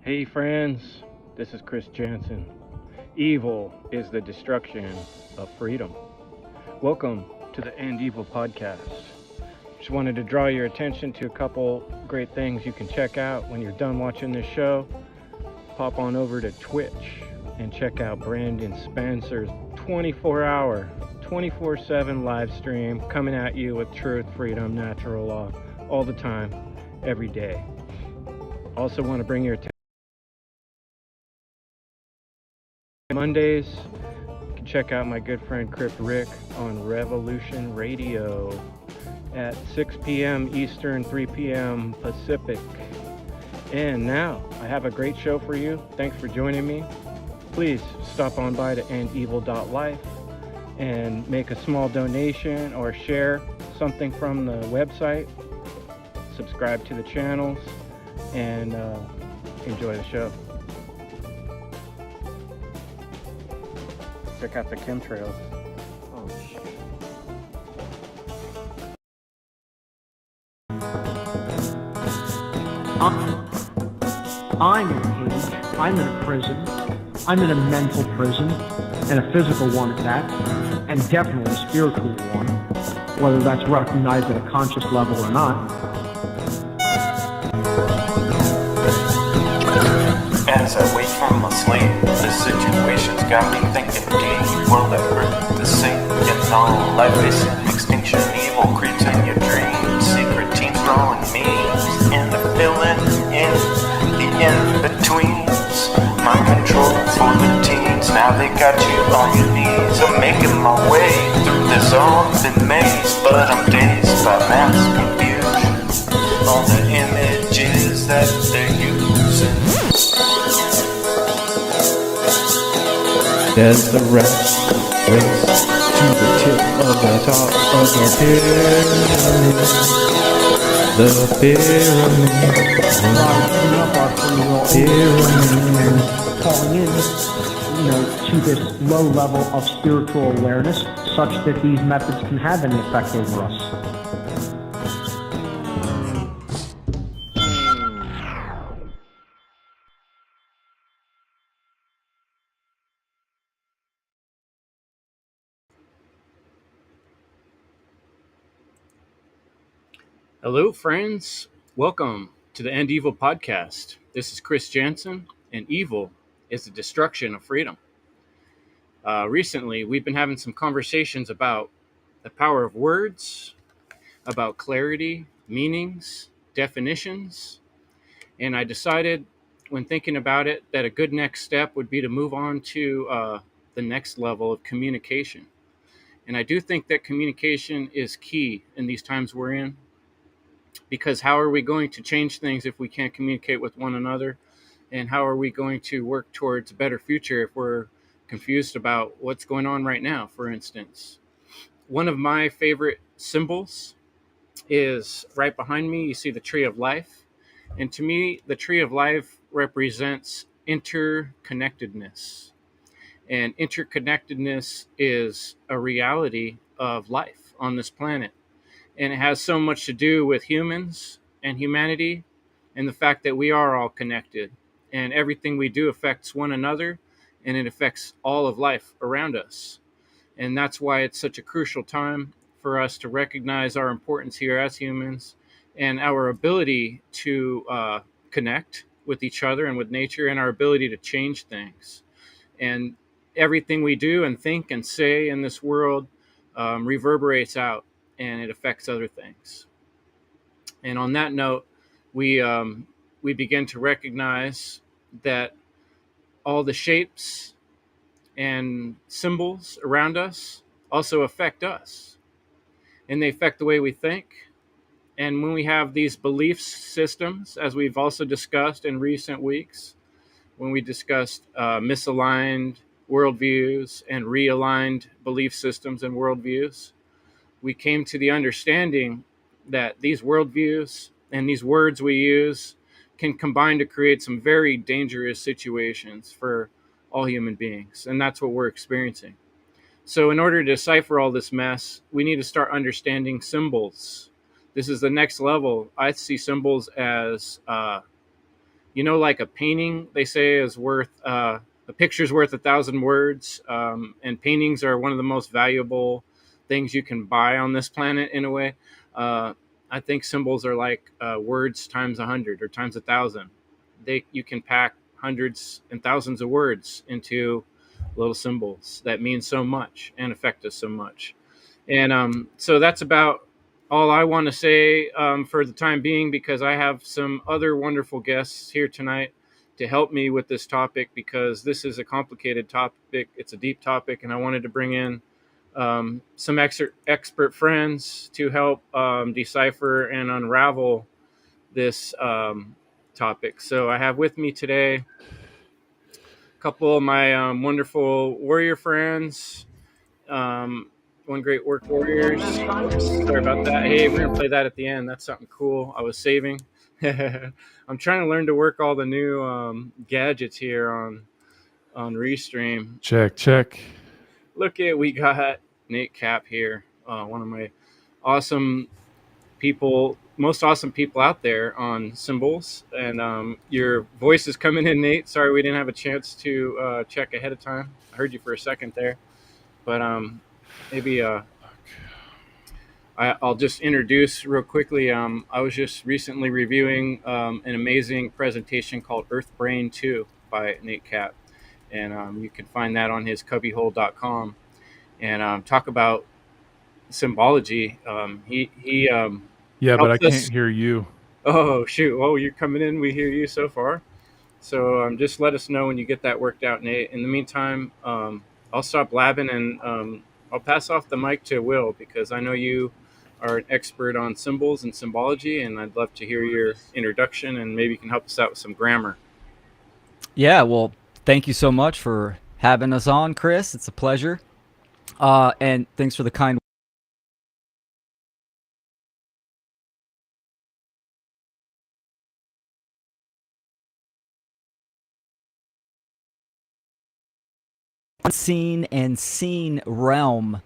Hey friends, this is Chris Jansen. Evil is the destruction of freedom. Welcome to the End Evil podcast. Just wanted to draw your attention to a couple great things you can check out when you're done watching this show. Pop on over to Twitch and check out Brandon Spencer's 24-hour, 24/7 live stream coming at you with truth, freedom, natural law, all the time, every day. Also want to bring your attention Mondays. You can check out my good friend Crypt Rick on Revolution Radio at 6 p.m. Eastern, 3 p.m. Pacific. And now, I have a great show for you. Thanks for joining me. Please stop on by to endevil.life and make a small donation or share something from the website. Subscribe to the channels and enjoy the show. Check out the chemtrails. Oh, shit. I'm in a cage. I'm in a prison. I'm in a mental prison, and a physical one at that, and definitely a spiritual one, whether that's recognized at a conscious level or not. As I wake from my sleep, the situation's got me thinking deep. Will ever the sink and all life is in extinction? Evil creeps in your dreams, secret teams throwing memes, and the filling in the in-betweens. Mind control for the teens, now they got you on your knees. I'm making my way through this open maze, but I'm dazed by mass confusion. All the images that they're using. As the rest race to the tip of the top of the pyramid, the pyramid, Falling in, to this low level of spiritual awareness, such that these methods can have any effect over us. Hello, friends. Welcome to the End Evil podcast. This is Chris Jansen, and evil is the destruction of freedom. Recently, we've been having some conversations about the power of words, about clarity, meanings, definitions, and I decided when thinking about it that a good next step would be to move on to the next level of communication. And I do think that communication is key in these times we're in, because how are we going to change things if we can't communicate with one another? And how are we going to work towards a better future if we're confused about what's going on right now, for instance? One of my favorite symbols is right behind me. You see the tree of life. And to me, the tree of life represents interconnectedness. And interconnectedness is a reality of life on this planet. And it has so much to do with humans and humanity and the fact that we are all connected. And everything we do affects one another, and it affects all of life around us. And that's why it's such a crucial time for us to recognize our importance here as humans and our ability to connect with each other and with nature, and our ability to change things. And everything we do and think and say in this world reverberates out, and it affects other things. And on that note, we begin to recognize that all the shapes and symbols around us also affect us, and they affect the way we think. And when we have these belief systems, as we've also discussed in recent weeks, when we discussed misaligned worldviews and realigned belief systems and worldviews, we came to the understanding that these worldviews and these words we use can combine to create some very dangerous situations for all human beings. And that's what we're experiencing. So in order to decipher all this mess, we need to start understanding symbols. This is the next level. I see symbols as like a painting, they say, is worth a picture's worth 1,000 words, and paintings are one of the most valuable things you can buy on this planet in a way. Uh, I think symbols are like words times 100 or times 1,000. You can pack hundreds and thousands of words into little symbols that mean so much and affect us so much. And so that's about all I want to say for the time being, because I have some other wonderful guests here tonight to help me with this topic, because this is a complicated topic. It's a deep topic, and I wanted to bring in some expert friends to help decipher and unravel this topic. So I have with me today a couple of my wonderful warrior friends. Um, One Great Work Warriors. Oops, sorry about that. Hey, we're gonna play that at the end. That's something cool I was saving. I'm trying to learn to work all the new gadgets here on Restream. Check, check. Look at, we got Nate Cap here, one of my awesome people, most awesome people out there on symbols. And your voice is coming in, Nate. Sorry we didn't have a chance to check ahead of time. I heard you for a second there, but maybe I'll just introduce real quickly. I was just recently reviewing an amazing presentation called Earth Brain 2 by Nate Cap, and you can find that on his cubbyhole.com, and talk about symbology. He Yeah, but I helped us. can't hear you. Oh shoot! Oh, you're coming in. We hear you so far. So just let us know when you get that worked out, Nate. In the meantime, I'll stop blabbing, and I'll pass off the mic to Will, because I know you are an expert on symbols and symbology, and I'd love to hear your introduction, and maybe you can help us out with some grammar. Yeah, well, thank you so much for having us on, Chris. It's a pleasure. And thanks for the kind unseen and seen realm.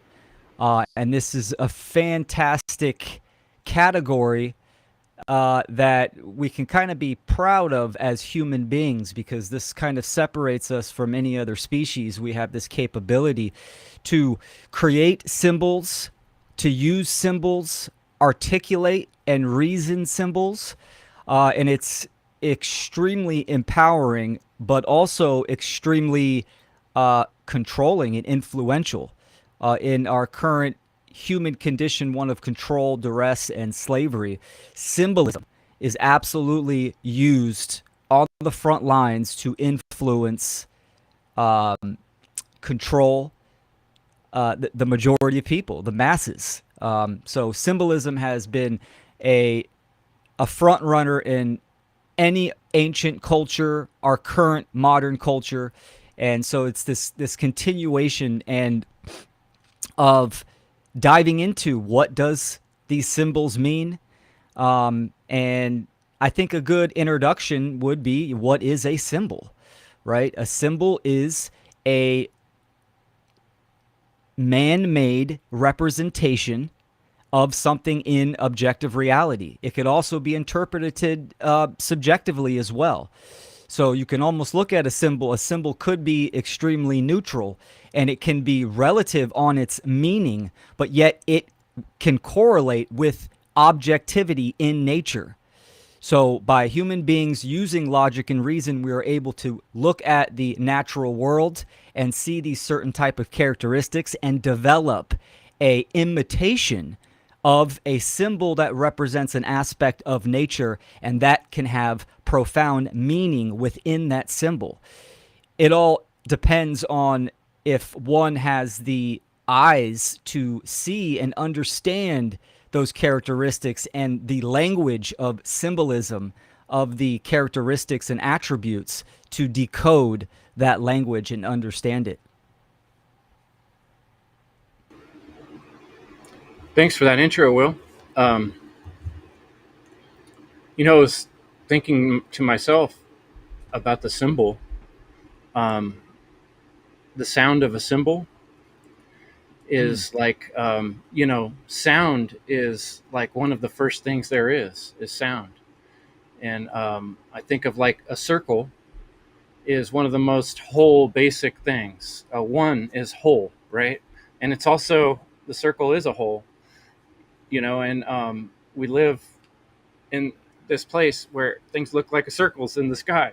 And this is a fantastic category that we can kind of be proud of as human beings, because this kind of separates us from any other species. We have this capability to create symbols, to use symbols, articulate and reason symbols, and it's extremely empowering, but also extremely controlling and influential in our current human condition, one of control, duress, and slavery. Symbolism is absolutely used on the front lines to influence, control the majority of people, the masses. So symbolism has been a front runner in any ancient culture, our current modern culture, and so it's this continuation and of diving into what does these symbols mean. And I think a good introduction would be, what is a symbol, right? A symbol is a man-made representation of something in objective reality. It could also be interpreted subjectively as well. So you can almost look at a symbol. A symbol could be extremely neutral, and it can be relative on its meaning, but yet it can correlate with objectivity in nature. So by human beings using logic and reason, we are able to look at the natural world and see these certain type of characteristics and develop a imitation of a symbol that represents an aspect of nature, and that can have profound meaning within that symbol. It all depends on if one has the eyes to see and understand those characteristics and the language of symbolism of the characteristics and attributes to decode that language and understand it. Thanks for that intro, Will. Um, I was thinking to myself about the symbol. Um, the sound of a symbol is like, sound is like one of the first things there is sound. And I think of like a circle is one of the most whole basic things. A one is whole, right? And it's also the circle is a whole, and we live in this place where things look like circles in the sky,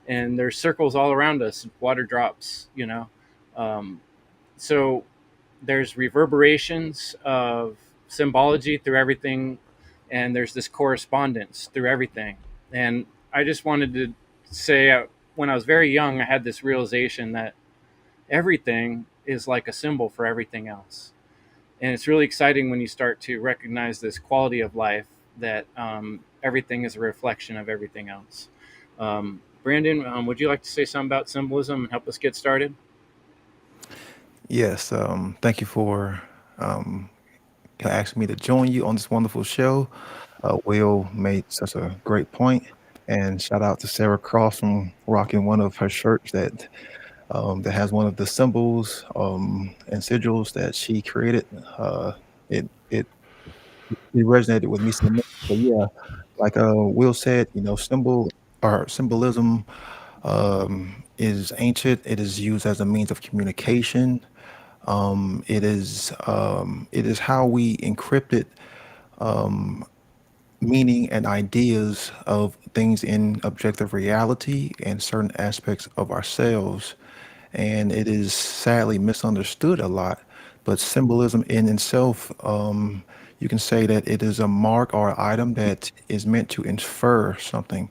and there's circles all around us, water drops, Um, so there's reverberations of symbology through everything, and there's this correspondence through everything. And I just wanted to say, when I was very young, I had this realization that everything is like a symbol for everything else. And it's really exciting when you start to recognize this quality of life that everything is a reflection of everything else. Brandon, would you like to say something about symbolism and help us get started? Yes, thank you for um, asking me to join you on this wonderful show. Will made such a great point, and shout out to Sarah Cross from rocking one of her shirts that has one of the symbols and sigils that she created. It it resonated with me so much. But yeah, like Will said, symbol or symbolism is ancient. It is used as a means of communication. It is how we encrypted meaning and ideas of things in objective reality and certain aspects of ourselves. And it is sadly misunderstood a lot. But symbolism in itself, you can say that it is a mark or item that is meant to infer something,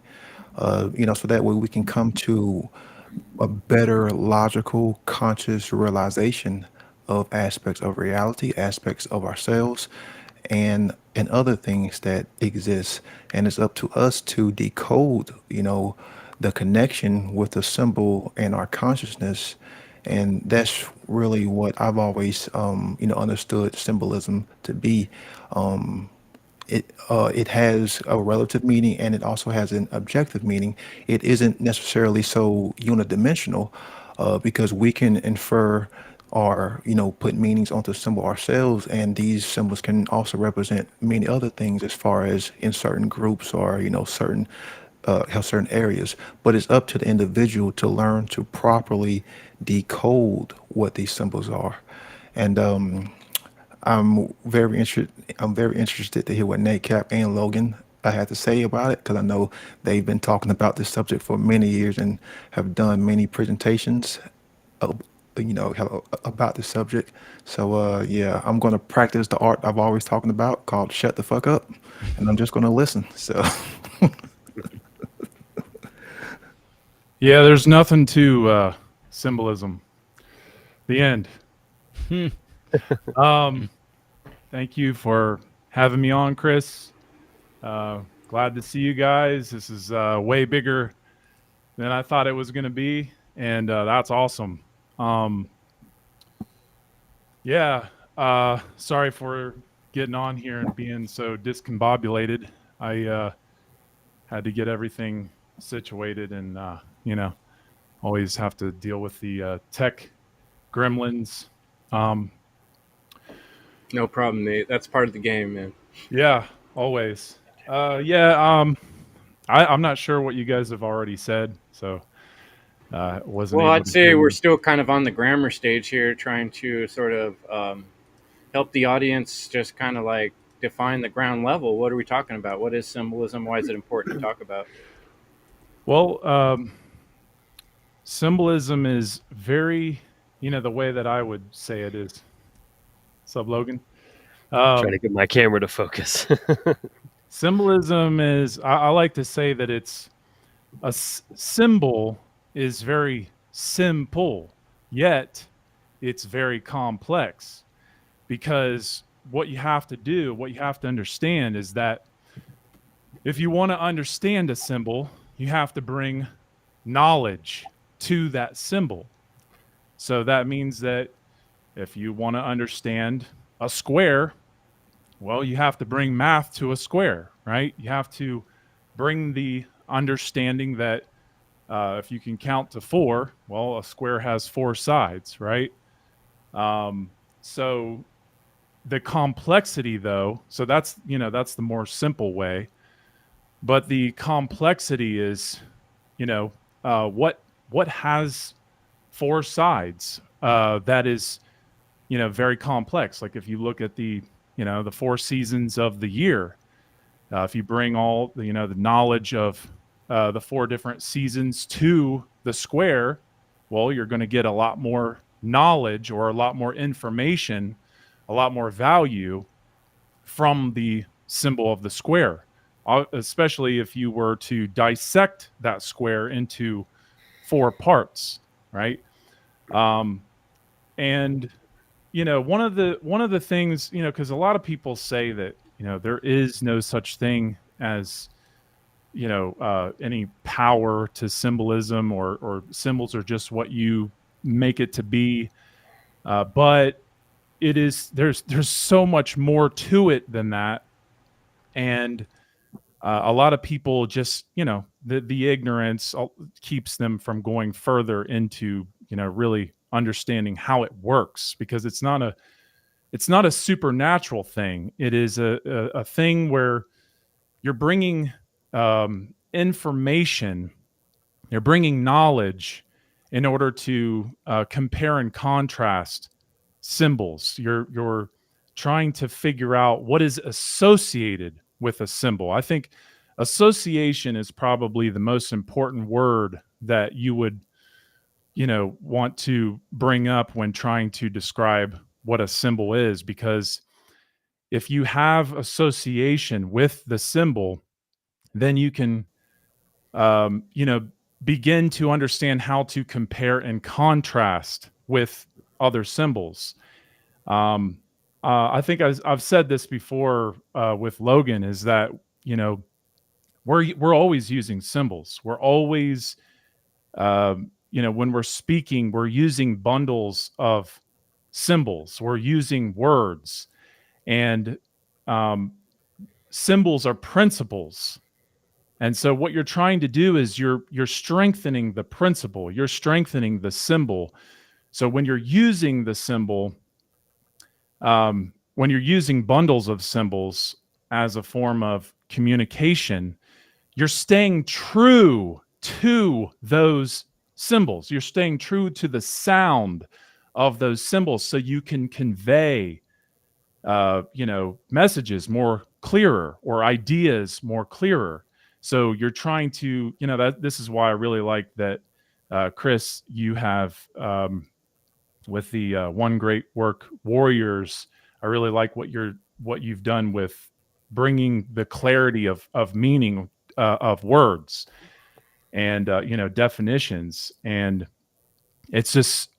so that way we can come to a better logical, conscious realization of aspects of reality, aspects of ourselves, and other things that exist. And it's up to us to decode, the connection with the symbol and our consciousness. And that's really what I've always, understood symbolism to be. It has a relative meaning and it also has an objective meaning. It isn't necessarily so unidimensional because we can infer or put meanings onto symbol ourselves, and these symbols can also represent many other things as far as in certain groups or certain have certain areas. But it's up to the individual to learn to properly decode what these symbols are. And I'm very interested to hear what Nate Cap and Logan I had to say about it because I know they've been talking about this subject for many years and have done many presentations, uh, about the subject. So yeah, I'm gonna practice the art I've always talking about called shut the fuck up, and I'm just gonna listen. So Yeah, there's nothing to symbolism. The end. Um, Thank you for having me on, Chris. Glad to see you guys. This is way bigger than I thought it was going to be, and that's awesome. Um, yeah, sorry for getting on here and being so discombobulated. I had to get everything situated, and always have to deal with the tech gremlins. Um, No problem, Nate. That's part of the game, man. yeah, always. Yeah, I'm not sure what you guys have already said, so wasn't Well, able I'd to say hear we're you. still kind of on the grammar stage here, trying to sort of help the audience just kind of like define the ground level. What are we talking about? What is symbolism? Why is it important to talk about? Well, symbolism is very, the way that I would say it is. Sub Logan. Trying to Um, get my camera to focus. Symbolism is, I like to say that it's symbol is very simple, yet it's very complex because what you have to understand is that if you want to understand a symbol, you have to bring knowledge to that symbol. So that means that if you want to understand a square, well, you have to bring math to a square, right? You have to bring the understanding that if you can count to four, well, a square has four sides, right? So the complexity, though, so that's the more simple way. But the complexity is, you know, what has four sides that is, very complex. Like if you look at the 4 seasons of the year, if you bring all the knowledge of the 4 different seasons to the square, well, you're going to get a lot more knowledge or a lot more information, a lot more value from the symbol of the square, especially if you were to dissect that square into 4 parts, right? Um, and one of the things, because a lot of people say that there is no such thing as any power to symbolism, or symbols are just what you make it to be. But there's so much more to it than that. And a lot of people just, the ignorance keeps them from going further into, really understanding how it works, because it's not a supernatural thing. It is a thing where you're bringing information, you're bringing knowledge in order to compare and contrast symbols. You're trying to figure out what is associated with a symbol. I think association is probably the most important word that you would want to bring up when trying to describe what a symbol is, because if you have association with the symbol, then you can begin to understand how to compare and contrast with other symbols. I think I've said this before with Logan, is that we're always using symbols. We're always when we're speaking, we're using bundles of symbols. We're using words, and symbols are principles. And so what you're trying to do is you're strengthening the principle, you're strengthening the symbol. So when you're using the symbol, when you're using bundles of symbols as a form of communication, you're staying true to those symbols. You're staying true to the sound of those symbols, so you can convey messages more clearer, or ideas more clearer. So you're trying to, that this is why I really like that, Chris, you have with the One Great Work Warriors. I really like what you've done with bringing the clarity of meaning of words, and definitions. And it's just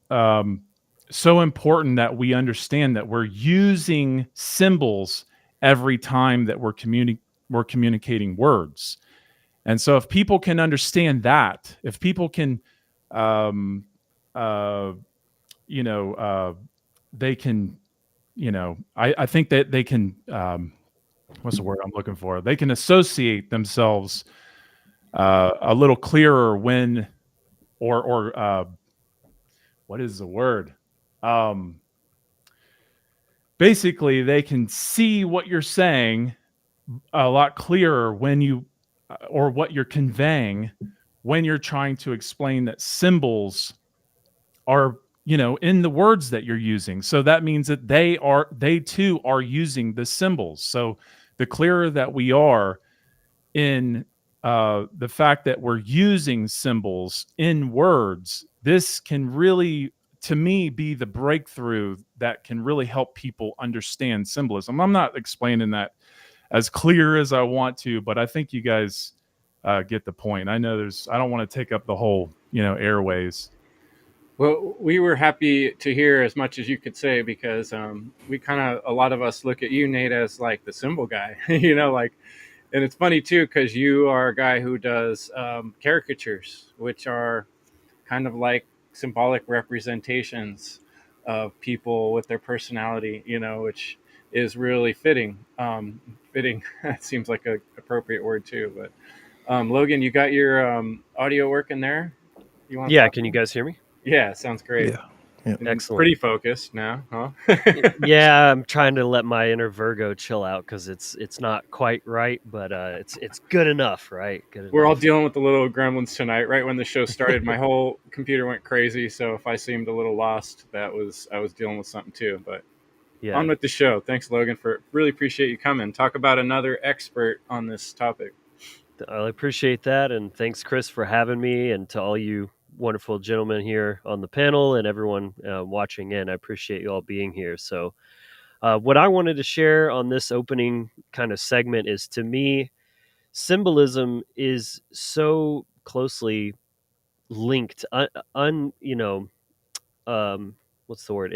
so important that we understand that we're using symbols every time that we're communicating words. And so if people can understand that, if people can, they can, I think that they can, what's the word I'm looking for? They can associate themselves a little clearer when, or what is the word? Basically, they can see what you're saying a lot clearer when you, or what you're conveying, when you're trying to explain that symbols are, in the words that you're using. So that means that they too are using the symbols. So the clearer that we are in the fact that we're using symbols in words, this can really, to me, be the breakthrough that can really help people understand symbolism. I'm not explaining that as clear as I want to, but I think you guys get the point. I know I don't want to take up the whole, airways. Well, we were happy to hear as much as you could say, because we a lot of us look at you, Nate, as like the symbol guy, and it's funny too, because you are a guy who does caricatures, which are kind of like symbolic representations of people with their personality, which is really fitting. Fitting seems like a appropriate word too. But Logan, you got your audio working there? You want? Yeah, can you guys hear me? Yeah, sounds great. Yeah. Excellent. Pretty focused now, huh? Yeah, I'm trying to let my inner Virgo chill out because it's not quite right, but it's good enough, right? Good We're all enough. dealing with the little gremlins tonight. Right when the show started, my whole computer went crazy. So if I seemed a little lost, I was dealing with something too. But Yeah, on with the show. Thanks, Logan, for really appreciate you coming. Talk about another expert on this topic. I appreciate that, and thanks, Chris, for having me, and to all you wonderful gentlemen here on the panel and everyone watching in. I appreciate you all being here. So, what I wanted to share on this opening kind of segment is, to me, symbolism is so closely linked, um, what's the word,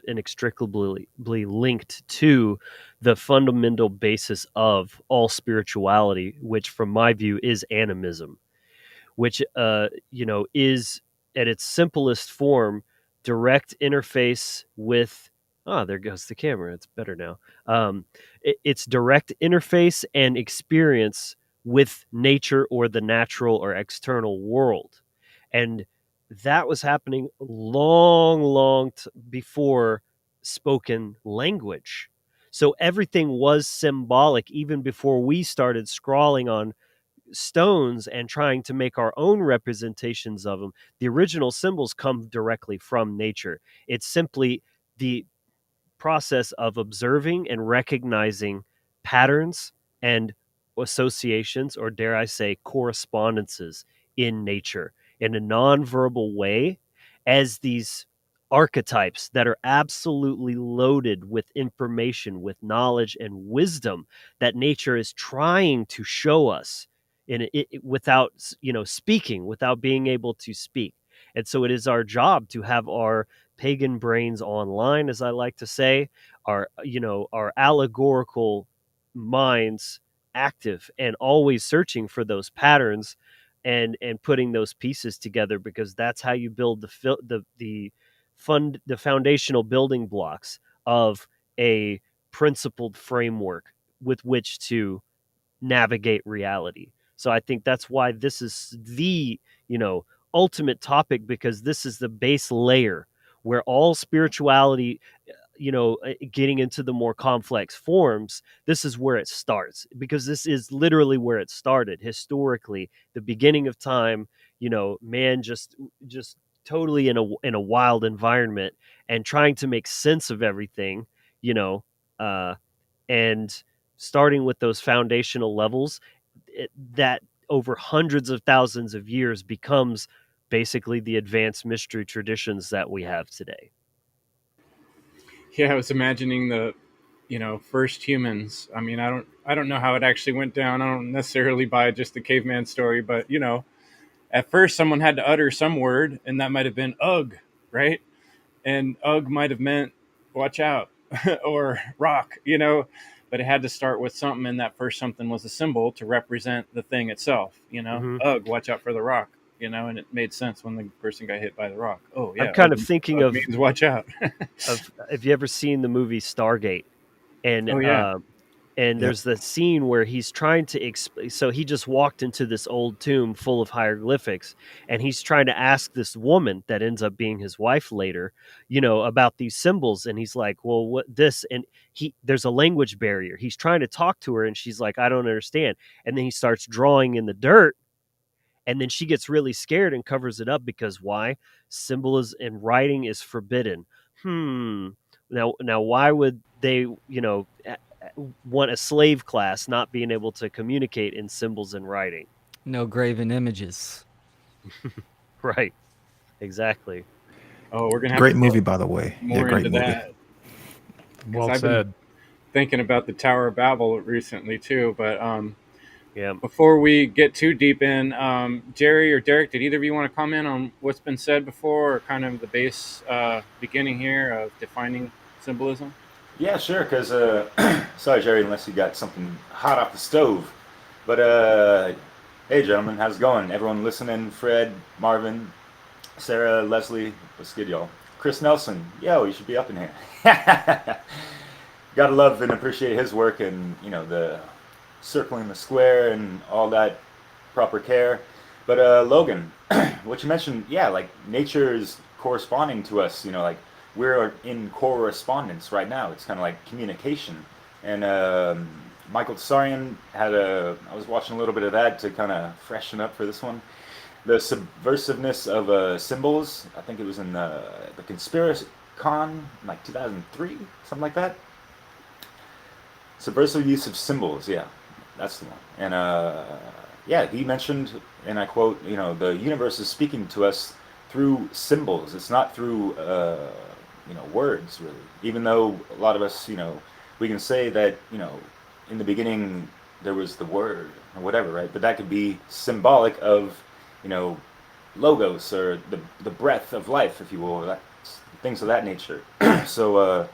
inextricably linked to the fundamental basis of all spirituality, which, from my view, is animism, which is at its simplest form direct interface with, there goes the camera, it's better now. It's direct interface and experience with nature or the natural or external world. And that was happening long before spoken language. So everything was symbolic even before we started scrawling on stones and trying to make our own representations of them. The original symbols come directly from nature. It's simply the process of observing and recognizing patterns and associations, or dare I say, correspondences in nature in a nonverbal way, as these archetypes that are absolutely loaded with information, with knowledge and wisdom that nature is trying to show us without speaking, without being able to speak. And so it is our job to have our pagan brains online, as I like to say, our allegorical minds active and always searching for those patterns and putting those pieces together, because that's how you build the foundational building blocks of a principled framework with which to navigate reality. So I think that's why this is the, ultimate topic, because this is the base layer where all spirituality, getting into the more complex forms, this is where it starts, because this is literally where it started historically, the beginning of time. Man just totally in a wild environment and trying to make sense of everything, you know, and starting with those foundational levels, that over hundreds of thousands of years becomes basically the advanced mystery traditions that we have today. Yeah, I was imagining the, first humans. I mean, I don't know how it actually went down. I don't necessarily buy just the caveman story, but at first someone had to utter some word, and that might have been ugh, right? And ugh might have meant watch out or rock, but it had to start with something, and that first something was a symbol to represent the thing itself, Mm-hmm. ugh, watch out for the rock, and it made sense when the person got hit by the rock. Oh I'm yeah, kind ugh, of thinking ugh means watch out. of have you ever seen the movie Stargate? And Oh yeah. Yep. there's the scene where he's trying to so he just walked into this old tomb full of hieroglyphics, and he's trying to ask this woman that ends up being his wife later, about these symbols. And he's like, well, what this? And there's a language barrier. He's trying to talk to her, and she's like, I don't understand. And then he starts drawing in the dirt, and then she gets really scared and covers it up, because why? Symbolism and writing is forbidden. Now why would they want a slave class not being able to communicate in symbols and writing? No graven images. Right, exactly. Oh, we're gonna have to Great get movie, by the way. Yeah, more great into movie. that, because Well I've been said. thinking about the Tower of Babel recently too. But Yeah. before we get too deep in, Jerry or Derek, did either of you want to comment on what's been said before, or kind of the base beginning here of defining symbolism? Yeah, sure. Because sorry, Jerry, unless you got something hot off the stove. But hey, gentlemen, how's it going? Everyone listening? Fred, Marvin, Sarah, Leslie, what's good, y'all? Chris Nelson, yo, you should be up in here. Gotta love and appreciate his work, and the circling the square and all that proper care. But Logan, what you mentioned, yeah, like nature is corresponding to us. Like we're in correspondence right now. It's kind of like communication. And Michael Tsarian had I was watching a little bit of that to kind of freshen up for this one. The subversiveness of symbols. I think it was in the Conspiracy Con, like 2003, something like that. Subversive use of symbols. Yeah, that's the one. And yeah, he mentioned, and I quote, the universe is speaking to us through symbols. It's not through words really. Even though a lot of us, we can say that, in the beginning there was the word or whatever, right? But that could be symbolic of, logos or the breath of life, if you will, things of that nature. So,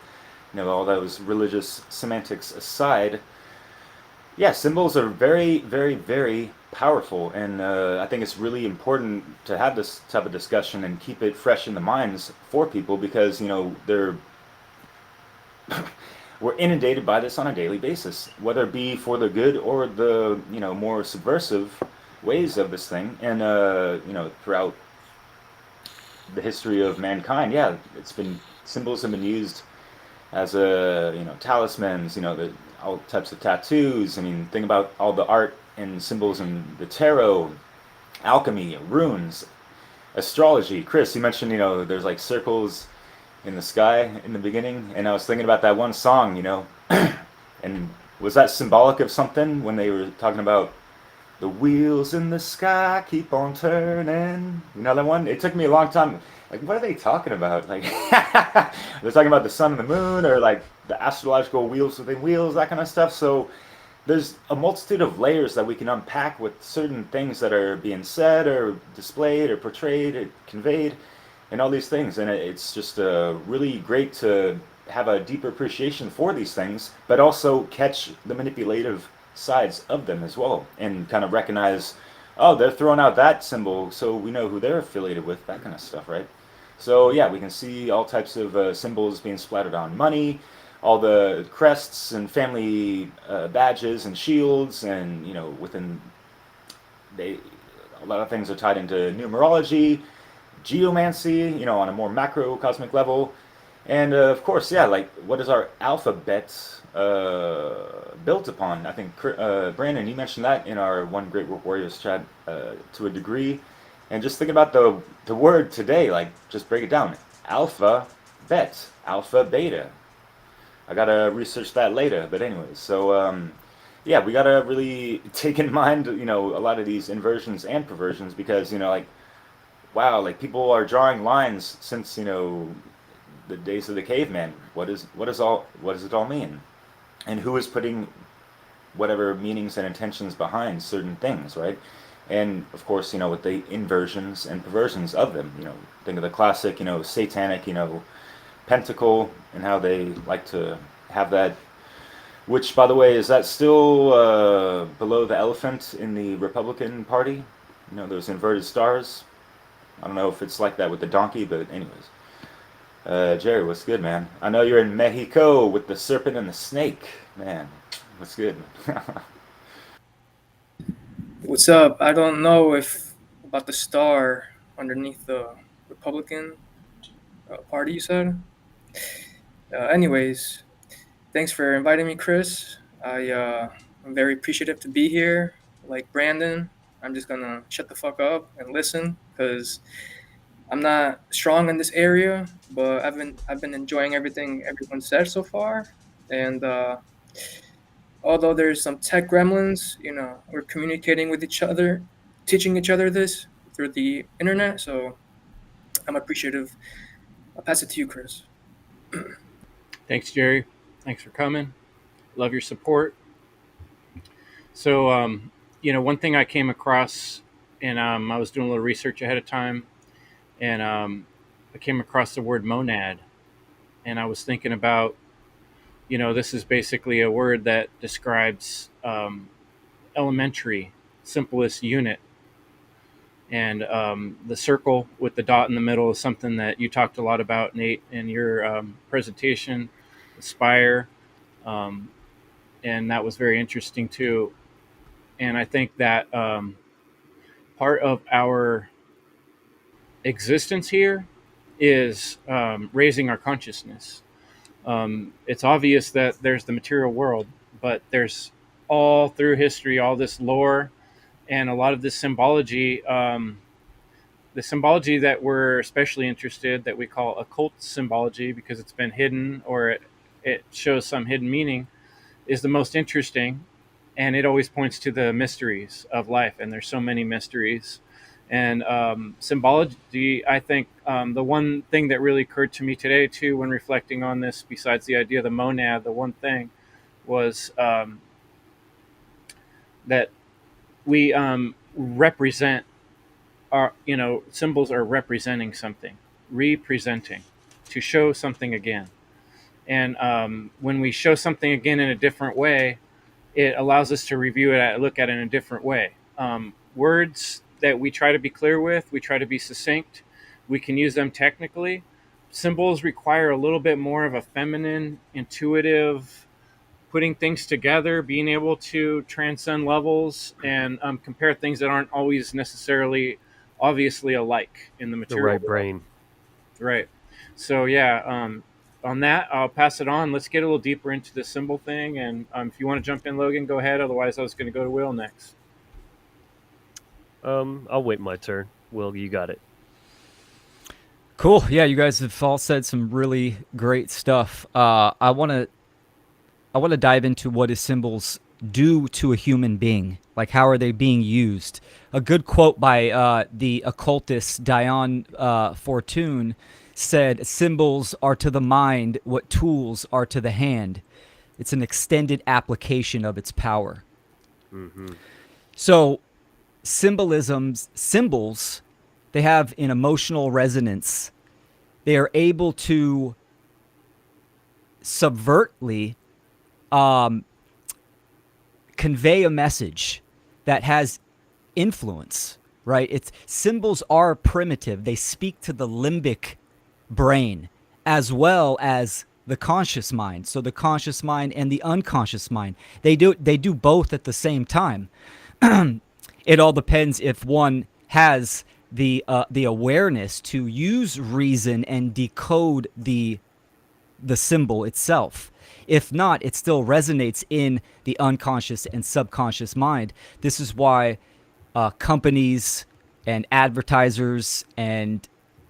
all those religious semantics aside, yeah, symbols are very, very, very powerful, and I think it's really important to have this type of discussion and keep it fresh in the minds for people because they're we're inundated by this on a daily basis, whether it be for the good or the more subversive ways of this thing, and throughout the history of mankind, yeah, symbols have been used as talismans, all types of tattoos. I mean, think about all the art and symbols in the tarot, alchemy, runes, astrology. Chris, you mentioned, there's like circles in the sky in the beginning, and I was thinking about that one song, and was that symbolic of something when they were talking about the wheels in the sky keep on turning? You know that one? It took me a long time. Like, what are they talking about? Like, they're talking about the sun and the moon, or like the astrological wheels within wheels, that kind of stuff. So there's a multitude of layers that we can unpack with certain things that are being said or displayed or portrayed or conveyed and all these things. And it's just really great to have a deeper appreciation for these things, but also catch the manipulative sides of them as well and kind of recognize, oh, they're throwing out that symbol, so we know who they're affiliated with, that kind of stuff, right? So yeah, we can see all types of symbols being splattered on money, all the crests and family badges and shields, and within a lot of things are tied into numerology, geomancy, on a more macro cosmic level, and of course, yeah, like what is our alphabet built upon? I think Brandon, you mentioned that in our One Great Work Warriors chat to a degree. And just think about the word today, like just break it down. Alpha, bet, alpha, beta. I gotta research that later, but anyways, so yeah, we gotta really take in mind, a lot of these inversions and perversions because, like, wow, like people are drawing lines since, the days of the caveman. What does it all mean? And who is putting whatever meanings and intentions behind certain things, right? And of course, with the inversions and perversions of them, think of the classic, satanic, pentacle and how they like to have that. Which, by the way, is that still below the elephant in the Republican Party? Those inverted stars. I don't know if it's like that with the donkey, but anyways. Jerry, what's good, man? I know you're in Mexico with the serpent and the snake. Man, what's good? What's up? I don't know if about the star underneath the Republican Party you said. Anyways, thanks for inviting me, Chris. I'm very appreciative to be here. Like Brandon, I'm just gonna shut the fuck up and listen because I'm not strong in this area, but I've been enjoying everything everyone said so far, and although there's some tech gremlins, we're communicating with each other, teaching each other this through the internet. So I'm appreciative. I'll pass it to you, Chris. Thanks, Jerry. Thanks for coming. Love your support. So, one thing I came across, and I was doing a little research ahead of time, and I came across the word monad, and I was thinking about, this is basically a word that describes elementary, simplest unit. And the circle with the dot in the middle is something that you talked a lot about, Nate, in your presentation, the spire. And that was very interesting too. And I think that part of our existence here is raising our consciousness. It's obvious that there's the material world, but there's all through history, all this lore and a lot of this symbology. The symbology that we're especially interested, that we call occult symbology because it's been hidden or it shows some hidden meaning, is the most interesting, and it always points to the mysteries of life, and there's so many mysteries. And symbology, I think, the one thing that really occurred to me today too when reflecting on this, besides the idea of the monad, the one thing was that we represent our, symbols are representing something, representing, to show something again. And when we show something again in a different way, it allows us to review it, look at it in a different way. Words that we try to be clear with, we try to be succinct, we can use them technically. Symbols require a little bit more of a feminine, intuitive, putting things together, being able to transcend levels and compare things that aren't always necessarily obviously alike in the The material right world. brain. Right. So yeah, on that, I'll pass it on. Let's get a little deeper into the symbol thing. And if you want to jump in, Logan, go ahead. Otherwise, I was going to go to Will next. I'll wait my turn. Will, you got it. Cool. Yeah, you guys have all said some really great stuff. I want to dive into what his symbols do to a human being. Like, how are they being used? A good quote by the occultist Diane Fortune said, "Symbols are to the mind what tools are to the hand. It's an extended application of its power." So, symbols, they have an emotional resonance. They are able to subvertly convey a message that has influence, right? It's symbols are primitive. They speak to the limbic brain as well as the conscious mind. So the conscious mind and the unconscious mind, they do both at the same time. It all depends if one has the awareness to use reason and decode the symbol itself. If not, it still resonates in the unconscious and subconscious mind. This is why companies and advertisers and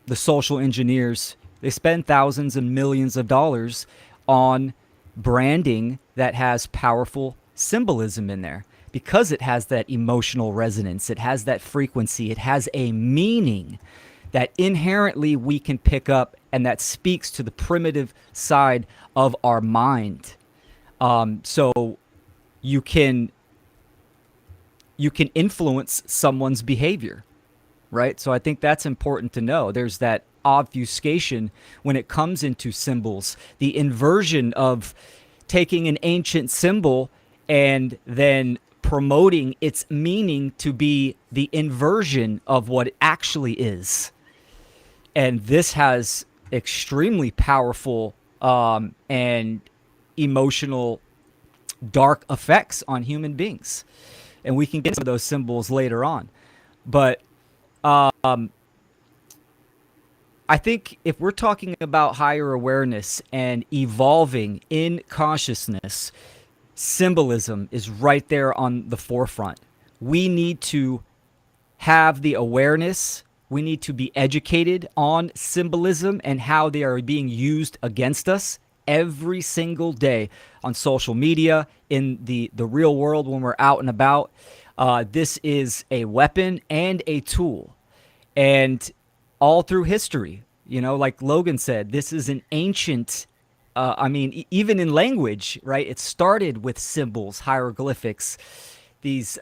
the social engineers, they spend thousands and millions of dollars on branding that has powerful symbolism in there, because it has that emotional resonance, it has that frequency, it has a meaning that inherently we can pick up, and that speaks to the primitive side of our mind. So you can influence someone's behavior, right? So I think that's important to know. There's that obfuscation when it comes into symbols, the inversion of taking an ancient symbol and then promoting its meaning to be the inversion of what it actually is. And this has extremely powerful and emotional dark effects on human beings. And we can get into those symbols later on. But I think if we're talking about higher awareness and evolving in consciousness, symbolism is right there on the forefront. We need to have the awareness. We need to be educated on symbolism and how they are being used against us every single day on social media, in the real world when we're out and about. This is a weapon and a tool. And all through history, like Logan said, this is an ancient, even in language, right? It started with symbols, hieroglyphics, these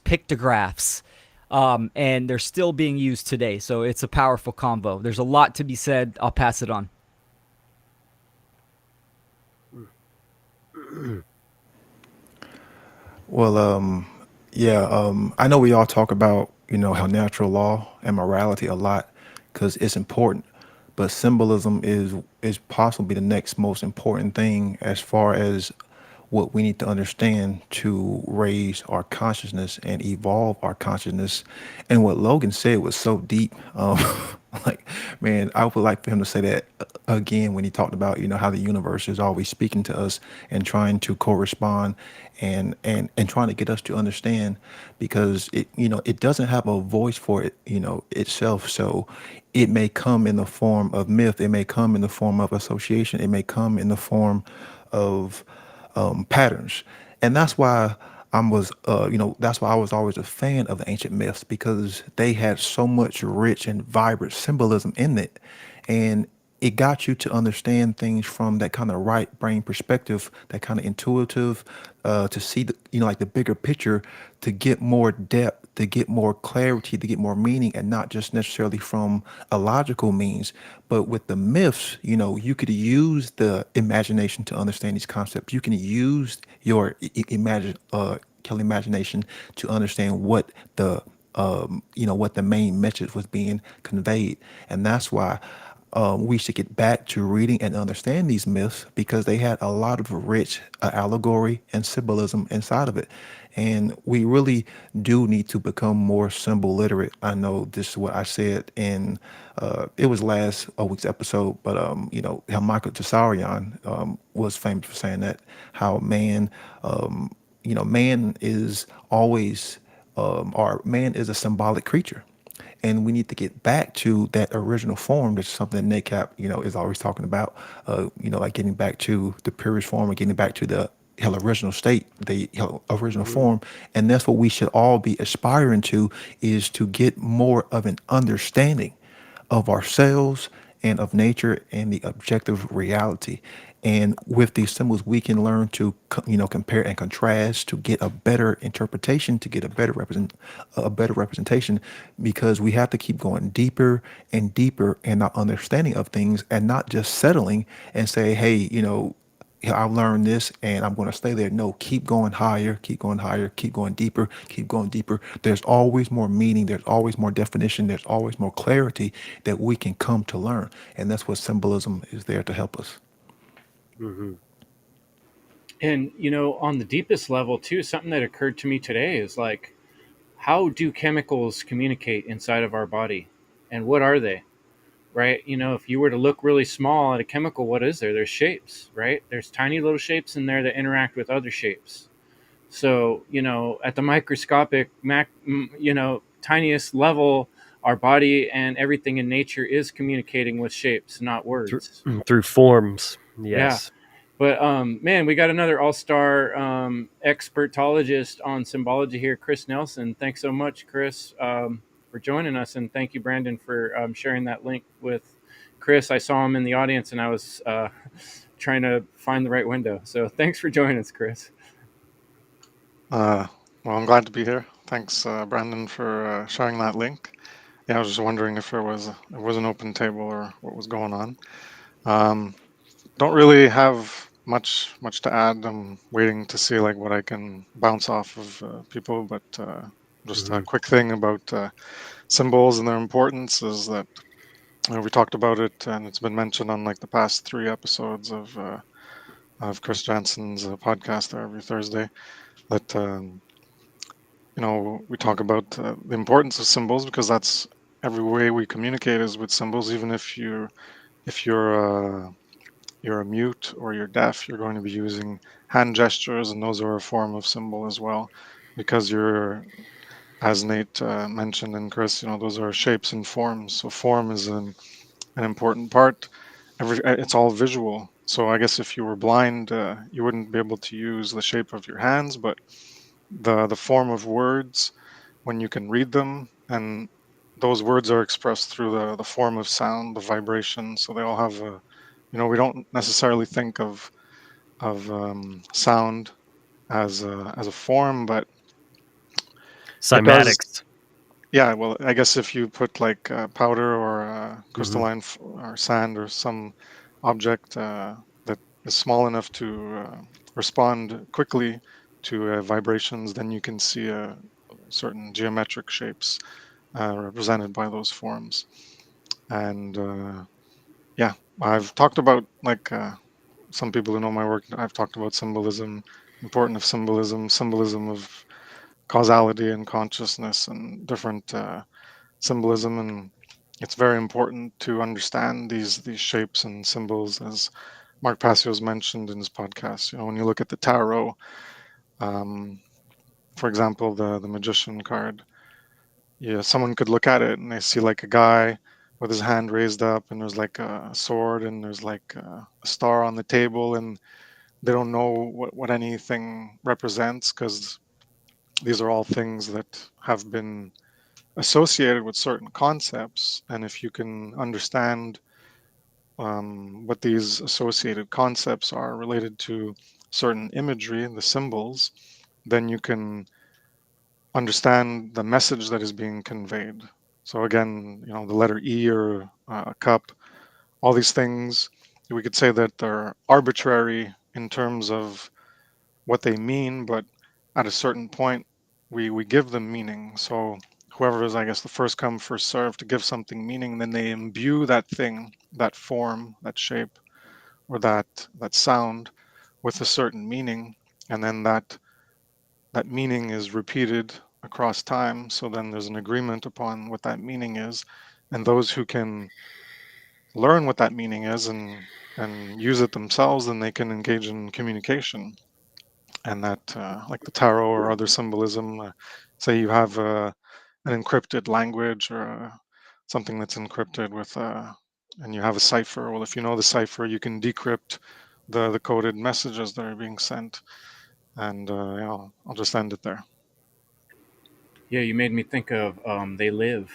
pictographs. And they're still being used today. So it's a powerful combo. There's a lot to be said. I'll pass it on. Well, I know we all talk about, how natural law and morality a lot because it's important, but symbolism is possibly the next most important thing as far as what we need to understand to raise our consciousness and evolve our consciousness. And what Logan said was so deep. Like, man, I would like for him to say that again when he talked about, how the universe is always speaking to us and trying to correspond and trying to get us to understand, because it doesn't have a voice for it, itself. So it may come in the form of myth, it may come in the form of association, it may come in the form of patterns. And that's why that's why I was always a fan of the ancient myths, because they had so much rich and vibrant symbolism in it. And it got you to understand things from that kind of right brain perspective, that kind of intuitive, to see like the bigger picture, to get more depth, to get more clarity, to get more meaning, and not just necessarily from a logical means. But with the myths, you could use the imagination to understand these concepts. You can use your imagination to understand what what the main message was being conveyed. And that's why we should get back to reading and understand these myths, because they had a lot of rich allegory and symbolism inside of it. And we really do need to become more symbol literate. I know this is what I said in it was last week's episode, but how Michael Tsarion was famous for saying that, how man is always or man is a symbolic creature, and we need to get back to that original form. That's something that NACAP, is always talking about. Like getting back to the purest form, or getting back to the original state, the original form. And that's what we should all be aspiring to, is to get more of an understanding of ourselves and of nature and the objective reality. And with these symbols, we can learn to, compare and contrast, to get a better interpretation, to get a better representation, because we have to keep going deeper and deeper in our understanding of things, and not just settling and say, hey, I've learned this and I'm going to stay there. No, keep going higher, keep going higher, keep going deeper, keep going deeper. There's always more meaning. There's always more definition. There's always more clarity that we can come to learn. And that's what symbolism is there to help us. Hmm. And on the deepest level too, something that occurred to me today is like, how do chemicals communicate inside of our body, and what are they? Right? If you were to look really small at a chemical, what is there? There's shapes, right? There's tiny little shapes in there that interact with other shapes. So, at the microscopic, tiniest level, our body and everything in nature is communicating with shapes, not Through, words. through forms, Yeah. yes. But man, we got another all-star expertologist on symbology here, Chris Nelson. Thanks so much, Chris, for joining us, and thank you, Brandon, for sharing that link with Chris. I saw him in the audience, and I was trying to find the right window. So thanks for joining us, Chris. Well, I'm glad to be here. Thanks, Brandon, for sharing that link. Yeah, I was just wondering if it was an open table or what was going on. Don't really have much to add. I'm waiting to see like what I can bounce off of people, but just a quick thing about symbols and their importance is that we talked about it, and it's been mentioned on like the past 3 episodes of Chris Jansen's podcast there every Thursday, that we talk about the importance of symbols, because that's every way we communicate is with symbols. Even if you're a mute or you're deaf, you're going to be using hand gestures, and those are a form of symbol as well, because you're, as Nate mentioned, and Chris, those are shapes and forms. So form is an important part. It's all visual. So I guess if you were blind, you wouldn't be able to use the shape of your hands, but the form of words, when you can read them, and those words are expressed through the form of sound, the vibration. So they all have a, we don't necessarily think of sound as a form, but it does. Cymatics. Yeah, well, I guess if you put like powder or Hmm. crystalline or sand or some object that is small enough to respond quickly to vibrations, then you can see certain geometric shapes represented by those forms. And yeah, I've talked about like some people who know my work, I've talked about symbolism, importance of symbolism of causality and consciousness, and different symbolism. And it's very important to understand these shapes and symbols, as Mark Passio's mentioned in his podcast. When you look at the tarot, um, for example, the magician card, yeah, someone could look at it and they see like a guy with his hand raised up, and there's like a sword, and there's like a star on the table, and they don't know what anything represents, because these are all things that have been associated with certain concepts. And if you can understand what these associated concepts are related to certain imagery, the symbols, then you can understand the message that is being conveyed. So again, the letter E, or a cup, all these things, we could say that they're arbitrary in terms of what they mean, but at a certain point, we give them meaning. So whoever is, I guess, the first come, first serve to give something meaning, then they imbue that thing, that form, that shape, or that sound with a certain meaning, and then that meaning is repeated across time. So then there's an agreement upon what that meaning is, and those who can learn what that meaning is and use it themselves, then they can engage in communication. And that, like the tarot or other symbolism, say you have an encrypted language, or something that's encrypted with and you have a cipher. Well, if you know the cipher, you can decrypt the coded messages that are being sent. And I'll just end it there. Yeah, you made me think of They Live.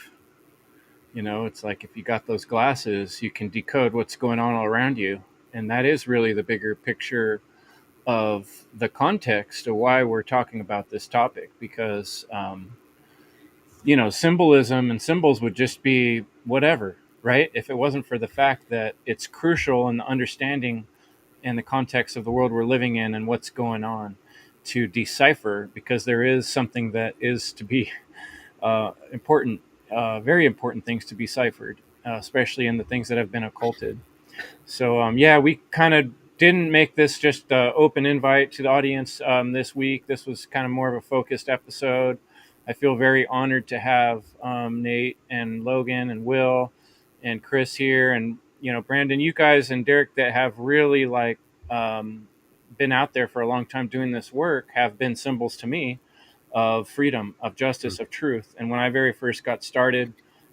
It's like if you got those glasses, you can decode what's going on all around you. And that is really the bigger picture of the context of why we're talking about this topic, because symbolism and symbols would just be whatever, right? If it wasn't for the fact that it's crucial in the understanding and the context of the world we're living in and what's going on to decipher, because there is something that is to be important, very important things to be ciphered, especially in the things that have been occulted. So yeah, we kind of didn't make this just open invite to the audience this week. This was kind of more of a focused episode. I feel very honored to have Nate and Logan and Will and Chris here, and Brandon, you guys and Derek, that have really um, been out there for a long time doing this work, have been symbols to me of freedom, of justice, of truth. And when I very first got started,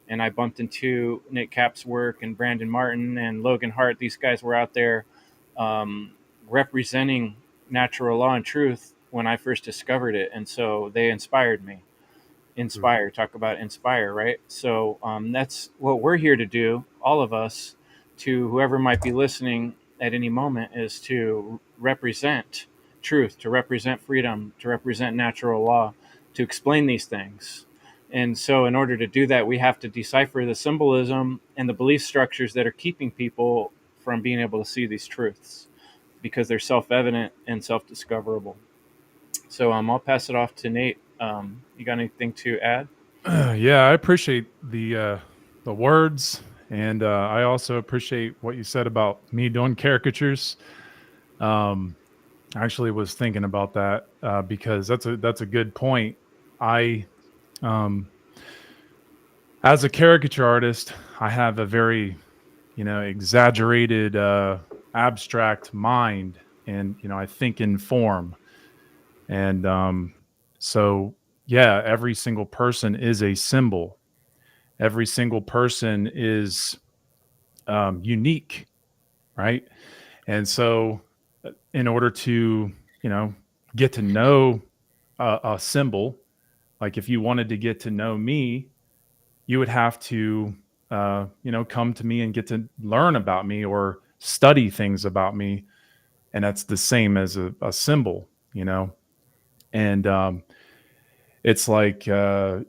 and I bumped into Nick Cap's work and Brandon Martin and Logan Hart, these guys were out there um, representing natural law and truth when I first discovered it. And so they inspired me. Inspire, talk about inspire, right? So that's what we're here to do, all of us, to whoever might be listening at any moment, is to represent truth, to represent freedom, to represent natural law, to explain these things. And so in order to do that, we have to decipher the symbolism and the belief structures that are keeping people from being able to see these truths, because they're self-evident and self-discoverable. So I'll pass it off to Nate. You got anything to add? Yeah, I appreciate the words, and I also appreciate what you said about me doing caricatures. Um, I actually was thinking about that because that's a good point. I, um, as a caricature artist, I have a very exaggerated, abstract mind, and I think in form, and so yeah, every single person is a symbol. Every single person is unique, right? And so, in order to, you know, get to know a symbol, like if you wanted to get to know me, you would have to, come to me and get to learn about me or study things about me. And that's the same as a symbol, And it's like, a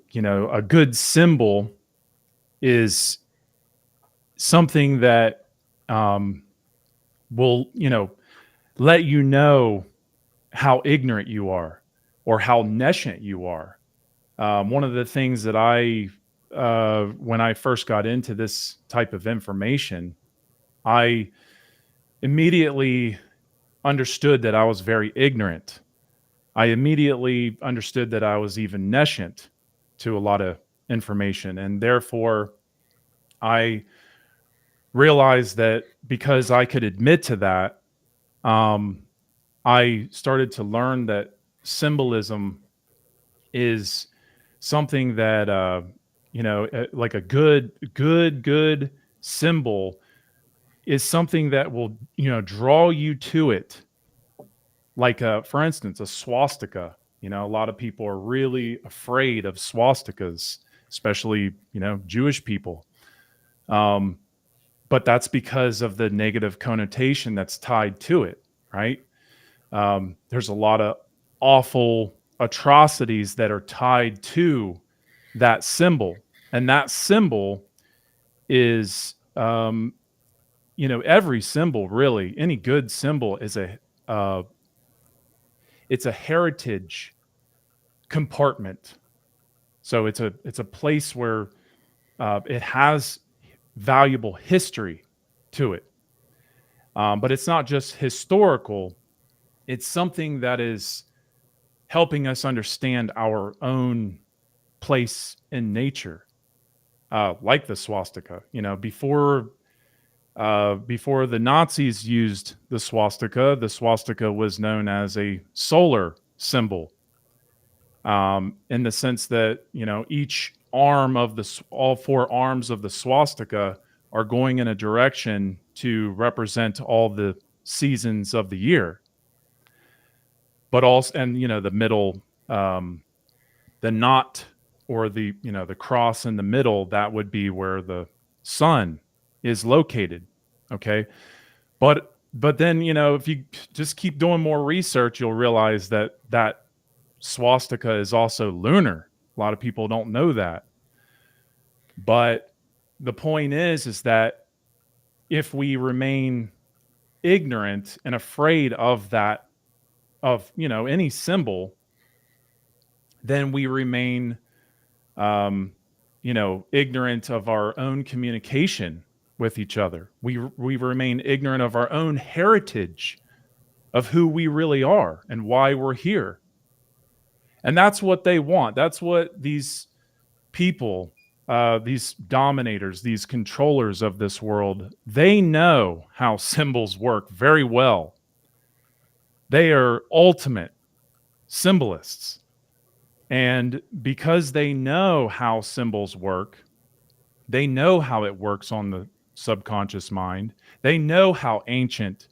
good symbol is something that will, let you know how ignorant you are or how nescient you are. One of the things that when I first got into this type of information, I immediately understood that I was very ignorant. I immediately understood that I was even nescient to a lot of information. And therefore, I realized that because I could admit to that, um, I started to learn that symbolism is something that, like a good symbol is something that will, draw you to it. Like, for instance, a swastika. A lot of people are really afraid of swastikas, especially, Jewish people. Um, but that's because of the negative connotation that's tied to it, right? There's a lot of awful atrocities that are tied to that symbol. And that symbol is, every symbol really, any good symbol is it's a heritage compartment. So it's a place where it has valuable history to it. But it's not just historical, it's something that is helping us understand our own place in nature, like the swastika. Before the Nazis used the swastika was known as a solar symbol, in the sense that each arm of all four arms of the swastika are going in a direction to represent all the seasons of the year, but also, and the middle, the knot, or the cross in the middle, that would be where the sun is located. Okay. But then, if you just keep doing more research, you'll realize that swastika is also lunar. A lot of people don't know that. But the point is that if we remain ignorant and afraid of that, of any symbol, then we remain ignorant of our own communication with each other. We remain ignorant of our own heritage, of who we really are and why we're here. And that's what they want. That's what these people, these dominators, these controllers of this world, they know how symbols work very well. They are ultimate symbolists. And because they know how symbols work, they know how it works on the subconscious mind. They know how ancient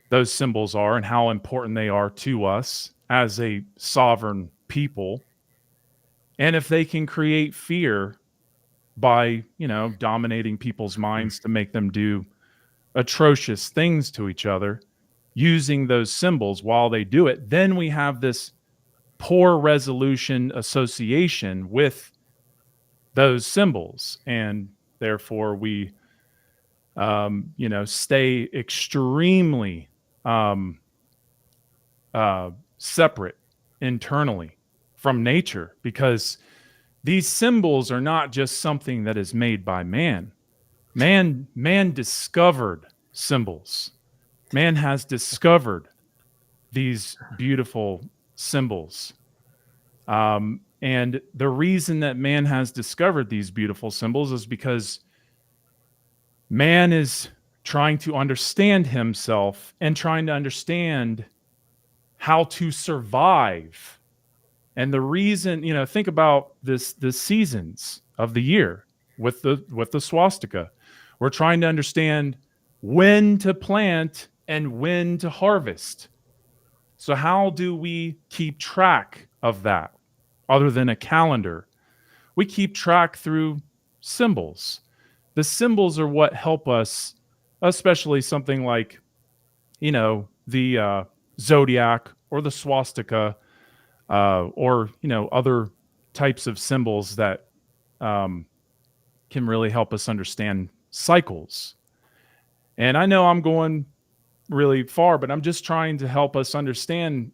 those symbols are and how important they are to us as a sovereign people. And if they can create fear by, dominating people's minds to make them do atrocious things to each other using those symbols while they do it, then we have this poor resolution association with those symbols. And therefore we, stay extremely separate internally from nature, because these symbols are not just something that is made by man. Man discovered symbols. Man has discovered these beautiful symbols. And the reason that man has discovered these beautiful symbols is because man is trying to understand himself and trying to understand how to survive. And the reason, think about the seasons of the year with the swastika. We're trying to understand when to plant and when to harvest. So how do we keep track of that other than a calendar? We keep track through symbols. The symbols are what help us, especially something like, the zodiac or the swastika, or other types of symbols that can really help us understand cycles. And I know I'm going really far, but I'm just trying to help us understand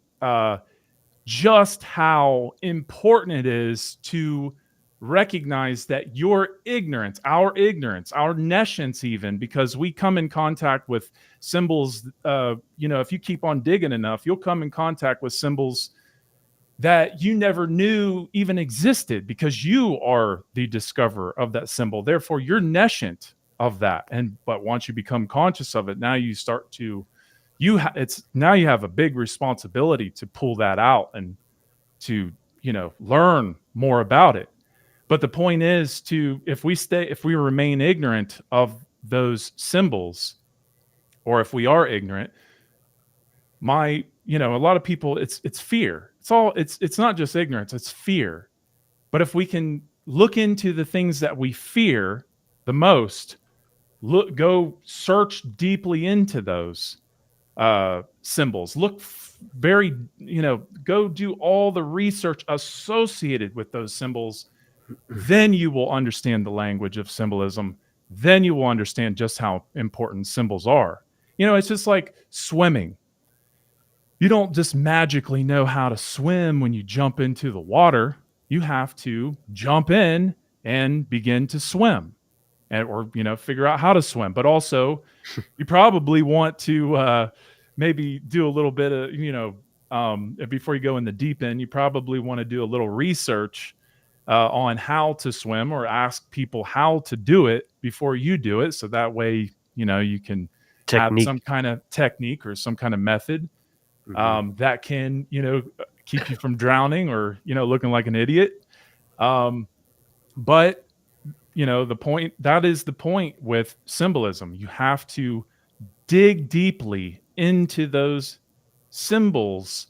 just how important it is to recognize that your ignorance, our nescience, even because we come in contact with symbols. If you keep on digging enough, you'll come in contact with symbols that you never knew even existed because you are the discoverer of that symbol. Therefore, you're nescient of that. But once you become conscious of it, now you start to now you have a big responsibility to pull that out and to learn more about it. But the point is if we remain ignorant of those symbols, or if we are ignorant, a lot of people, it's fear. It's not just ignorance, it's fear. But if we can look into the things that we fear the most, go search deeply into those symbols. Look go do all the research associated with those symbols. Then you will understand the language of symbolism. Then you will understand just how important symbols are. It's just like swimming. You don't just magically know how to swim when you jump into the water. You have to jump in and begin to swim, or figure out how to swim. But also, you probably want to maybe do a little bit of before you go in the deep end. You probably want to do a little research on how to swim, or ask people how to do it before you do it, so that way you can have some kind of technique or some kind of method that can keep you from drowning or looking like an idiot. But that is the point with symbolism. You have to dig deeply into those symbols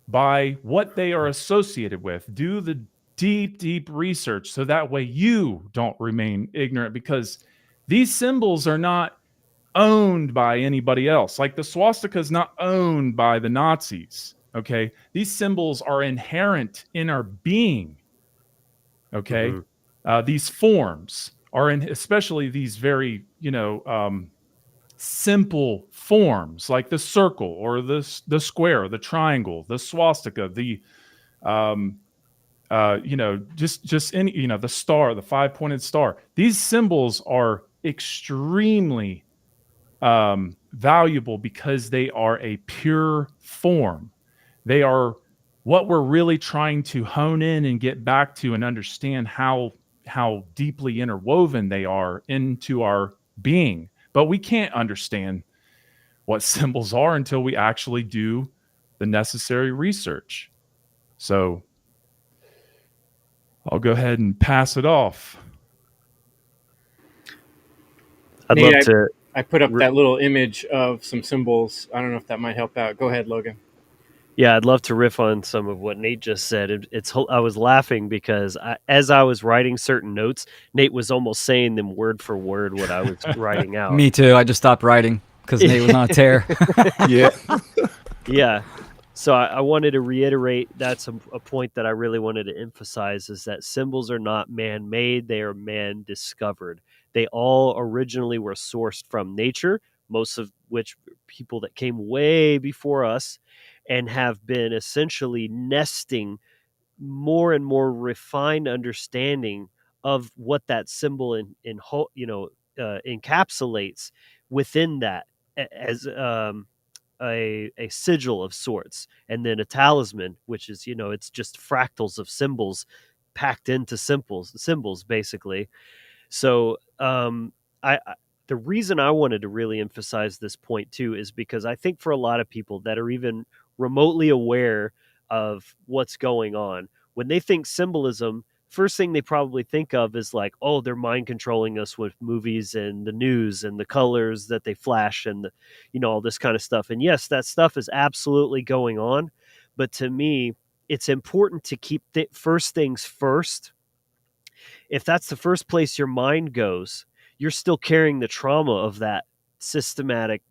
by what they are associated with. Do the deep research, so that way you don't remain ignorant, because these symbols are not owned by anybody else. Like the swastika is not owned by the Nazis. Okay. These symbols are inherent in our being. Okay. These forms are especially these very, simple forms, like the circle or the square, the triangle, the swastika, the, just any, the star, the 5-pointed star. These symbols are extremely valuable because they are a pure form. They are what we're really trying to hone in and get back to and understand how deeply interwoven they are into our being. But we can't understand what symbols are until we actually do the necessary research. So I'll go ahead and pass it off. I put up that little image of some symbols. I don't know if that might help out. Go ahead, Logan. Yeah, I'd love to riff on some of what Nate just said. I was laughing because as I was writing certain notes, Nate was almost saying them word for word what I was writing out. Me too. I just stopped writing because Nate was on a tear. Yeah. Yeah. So I wanted to reiterate, that's a point that I really wanted to emphasize, is that symbols are not man-made, they are man-discovered. They all originally were sourced from nature, most of which people that came way before us, and have been essentially nesting more and more refined understanding of what that symbol encapsulates within that, as a sigil of sorts, and then a talisman, which is it's just fractals of symbols packed into symbols basically. So the reason I wanted to really emphasize this point too is because I think for a lot of people that are even remotely aware of what's going on, when they think symbolism, first thing they probably think of is like, oh, they're mind controlling us with movies and the news and the colors that they flash and all this kind of stuff. And yes, that stuff is absolutely going on. But to me, it's important to keep first things first. If that's the first place your mind goes, you're still carrying the trauma of that systematic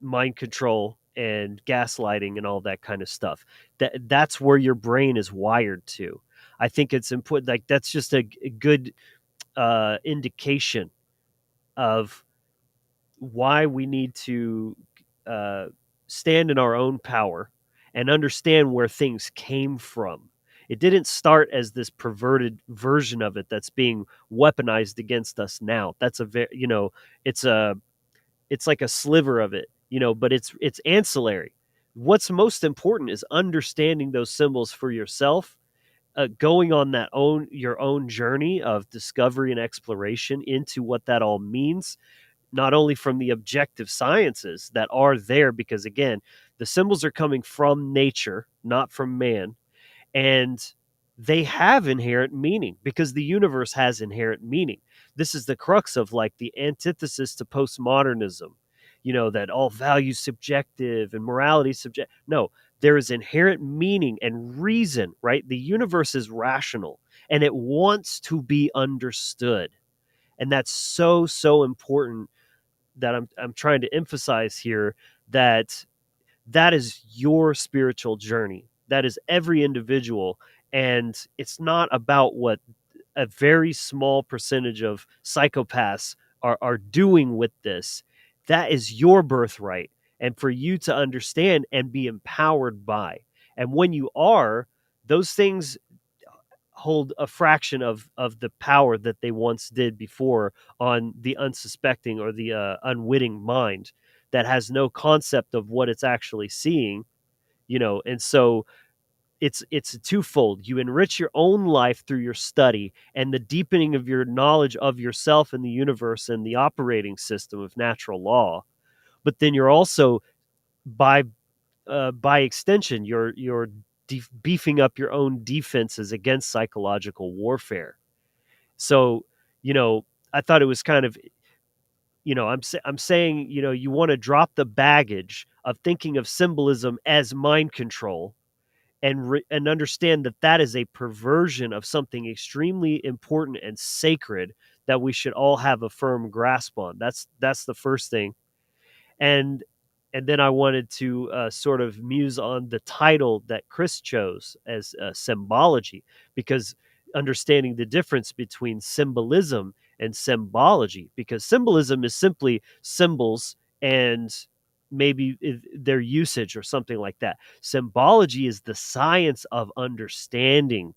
mind control and gaslighting and all that kind of stuff. That's where your brain is wired to. I think it's important. Like that's just a good indication of why we need to stand in our own power and understand where things came from. It didn't start as this perverted version of it that's being weaponized against us now. That's a very, it's a it's like a sliver of it, but it's ancillary. What's most important is understanding those symbols for yourself, going on your own journey of discovery and exploration into what that all means, not only from the objective sciences that are there, because again, the symbols are coming from nature, not from man, and they have inherent meaning because the universe has inherent meaning. This is the crux of like the antithesis to postmodernism, that all values subjective and morality subject. No, there is inherent meaning and reason, right? The universe is rational and it wants to be understood. And that's so, so important that I'm trying to emphasize here, that is your spiritual journey. That is every individual. And it's not about what a very small percentage of psychopaths are doing with this. That is your birthright. And for you to understand and be empowered by. And when you are, those things hold a fraction of the power that they once did before on the unsuspecting or the unwitting mind that has no concept of what it's actually seeing, and so it's twofold. You enrich your own life through your study and the deepening of your knowledge of yourself and the universe and the operating system of natural law, but then you're also by extension you're beefing up your own defenses against psychological warfare. So, I thought it was kind of, I'm saying, you want to drop the baggage of thinking of symbolism as mind control and understand that that is a perversion of something extremely important and sacred that we should all have a firm grasp on. That's the first thing. And then I wanted to sort of muse on the title that Chris chose as symbology, because understanding the difference between symbolism and symbology, because symbolism is simply symbols and maybe their usage or something like that. Symbology is the science of understanding,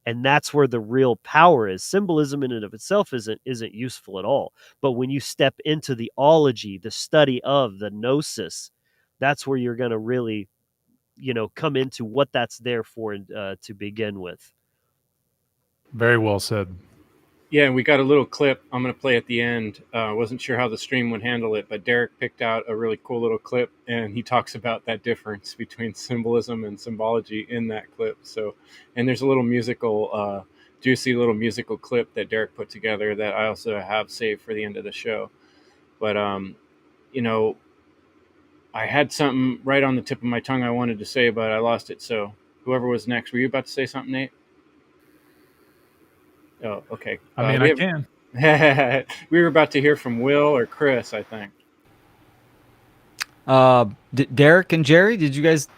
and that's where the real power is. Symbolism in and of itself isn't useful at all, but when you step into the ology, the study of the gnosis, that's where you're going to really come into what that's there for to begin with. Very well said. Yeah, and we got a little clip I'm going to play at the end. Wasn't sure how the stream would handle it, but Derek picked out a really cool little clip, and he talks about that difference between symbolism and symbology in that clip. So, and there's a little musical, juicy little musical clip that Derek put together that I also have saved for the end of the show. But, you know, I had something right on the tip of my tongue I wanted to say, but I lost it. So, whoever was next, were you about to say something, Nate? Oh, okay. I mean, I can. We were about to hear from Will or Chris, I think. Derek and Jerry, did you guys?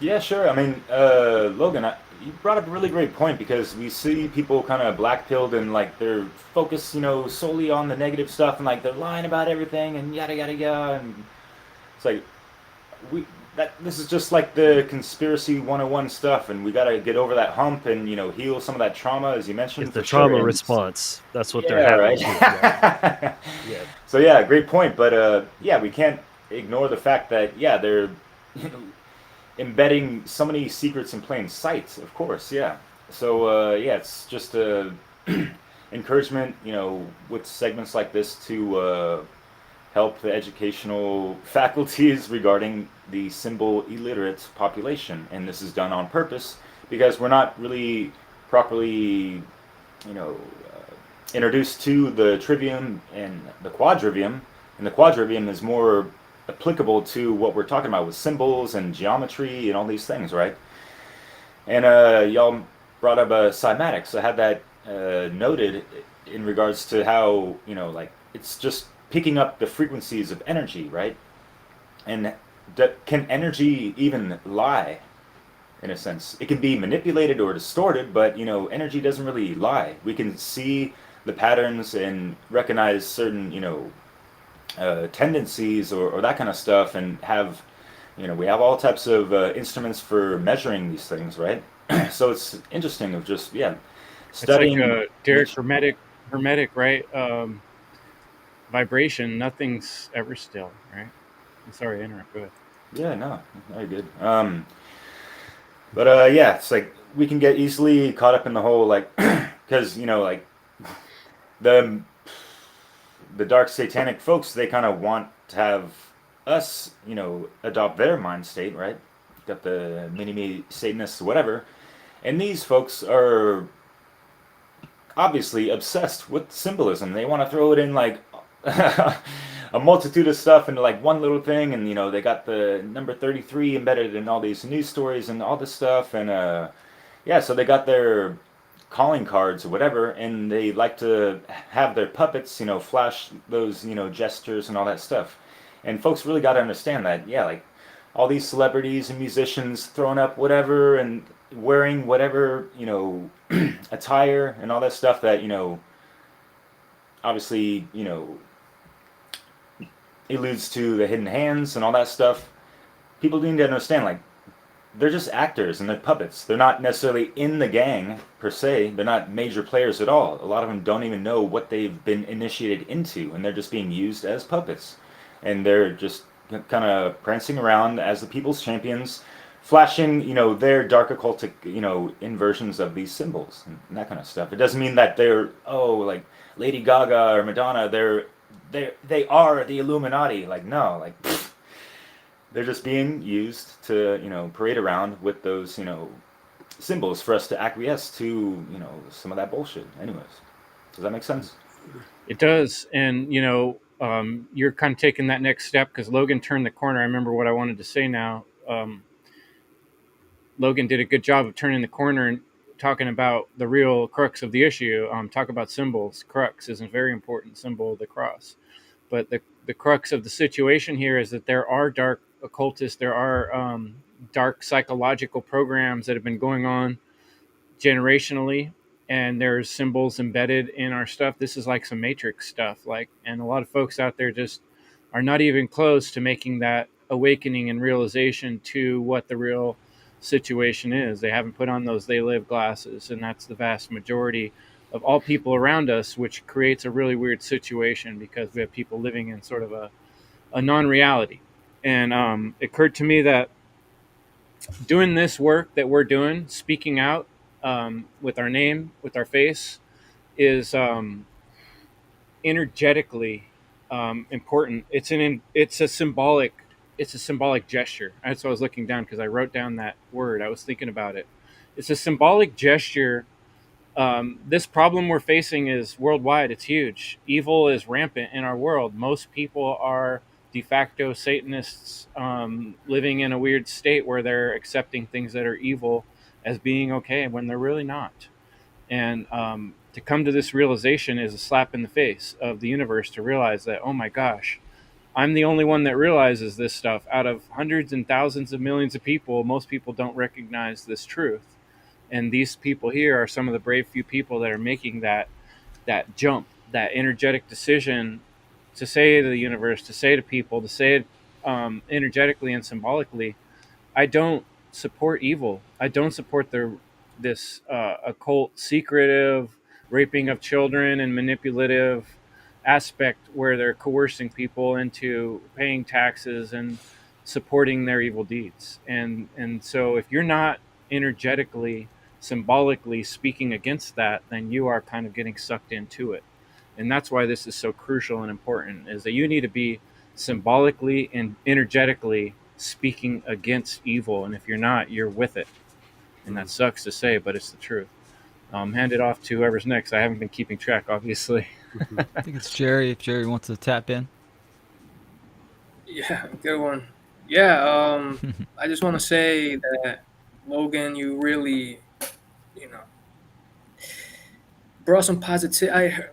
Yeah, sure. I mean, Logan, you brought up a really great point, because we see people kind of black-pilled and like they're focused, solely on the negative stuff, and like they're lying about everything and yada yada yada. And it's like this is just like the conspiracy 101 stuff, and we got to get over that hump and heal some of that trauma, as you mentioned. It's the trauma response. That's what they're having. Right. Yeah. So yeah, great point. But yeah, we can't ignore the fact that they're embedding so many secrets in plain sight. Of course, yeah. So it's just a encouragement, with segments like this to help the educational faculties regarding the symbol illiterate population. And this is done on purpose because we're not really properly, introduced to the trivium and the quadrivium. And the quadrivium is more applicable to what we're talking about with symbols and geometry and all these things, right? And y'all brought up cymatics. I had that noted in regards to how, it's just picking up the frequencies of energy, right? And can energy even lie, in a sense? It can be manipulated or distorted, but, energy doesn't really lie. We can see the patterns and recognize certain, tendencies or that kind of stuff, and have, we have all types of instruments for measuring these things, right? So it's interesting of just It's like studying a Derek nature. hermetic, right? Vibration. Nothing's ever still, right? I'm sorry to interrupt. Go ahead. Yeah, no, very good. But yeah, it's like we can get easily caught up in the whole like, because like the the dark satanic folks, they kind of want to have us, adopt their mind state, right? Got the mini me Satanists, whatever, and these folks are obviously obsessed with symbolism. They want to throw it in like a multitude of stuff into like one little thing, and they got the number 33 embedded in all these news stories and all this stuff, and yeah, so they got their calling cards or whatever, and they like to have their puppets, flash those, gestures and all that stuff. And folks really got to understand that, yeah, like all these celebrities and musicians throwing up whatever and wearing whatever, attire and all that stuff that, obviously, alludes to the hidden hands and all that stuff. People need to understand, like, they're just actors and they're puppets. They're not necessarily in the gang per se. They're not major players at all. A lot of them don't even know what they've been initiated into, and they're just being used as puppets. And they're just kind of prancing around as the people's champions, flashing, their dark occultic, inversions of these symbols and that kind of stuff. It doesn't mean that they're like Lady Gaga or Madonna. They are the Illuminati. Like no, like. They're just being used to, parade around with those, symbols for us to acquiesce to, some of that bullshit. Anyways, does that make sense? It does, and you're kind of taking that next step because Logan turned the corner. I remember what I wanted to say now. Logan did a good job of turning the corner and talking about the real crux of the issue. Talk about symbols. Crux is a very important symbol of the cross. But the crux of the situation here is that there are dark occultists, there are dark psychological programs that have been going on generationally, and there's symbols embedded in our stuff. This is like some matrix stuff, like, and a lot of folks out there just are not even close to making that awakening and realization to what the real situation is. They haven't put on those they live glasses, and that's the vast majority of all people around us, which creates a really weird situation because we have people living in sort of a non-reality. And it occurred to me that doing this work that we're doing, speaking out with our name, with our face, is energetically important. It's a symbolic gesture. That's why I was looking down because I wrote down that word. I was thinking about it. It's a symbolic gesture. This problem we're facing is worldwide. It's huge. Evil is rampant in our world. Most people are de facto Satanists, living in a weird state where they're accepting things that are evil as being okay when they're really not. And to come to this realization is a slap in the face of the universe to realize that, oh my gosh, I'm the only one that realizes this stuff. Out of hundreds and thousands of millions of people, most people don't recognize this truth. And these people here are some of the brave few people that are making that jump, that energetic decision to say to the universe, to say to people, to say it energetically and symbolically, I don't support evil. I don't support this occult, secretive raping of children and manipulative aspect where they're coercing people into paying taxes and supporting their evil deeds. And so if you're not energetically, symbolically speaking against that, then you are kind of getting sucked into it. And that's why this is so crucial and important, is that you need to be symbolically and energetically speaking against evil. And if you're not, you're with it. And that sucks to say, but it's the truth. Hand it off to whoever's next. I haven't been keeping track, obviously. I think it's Jerry. If Jerry wants to tap in. Yeah, good one. Yeah, I just want to say that Logan, you really, you know, brought some positive.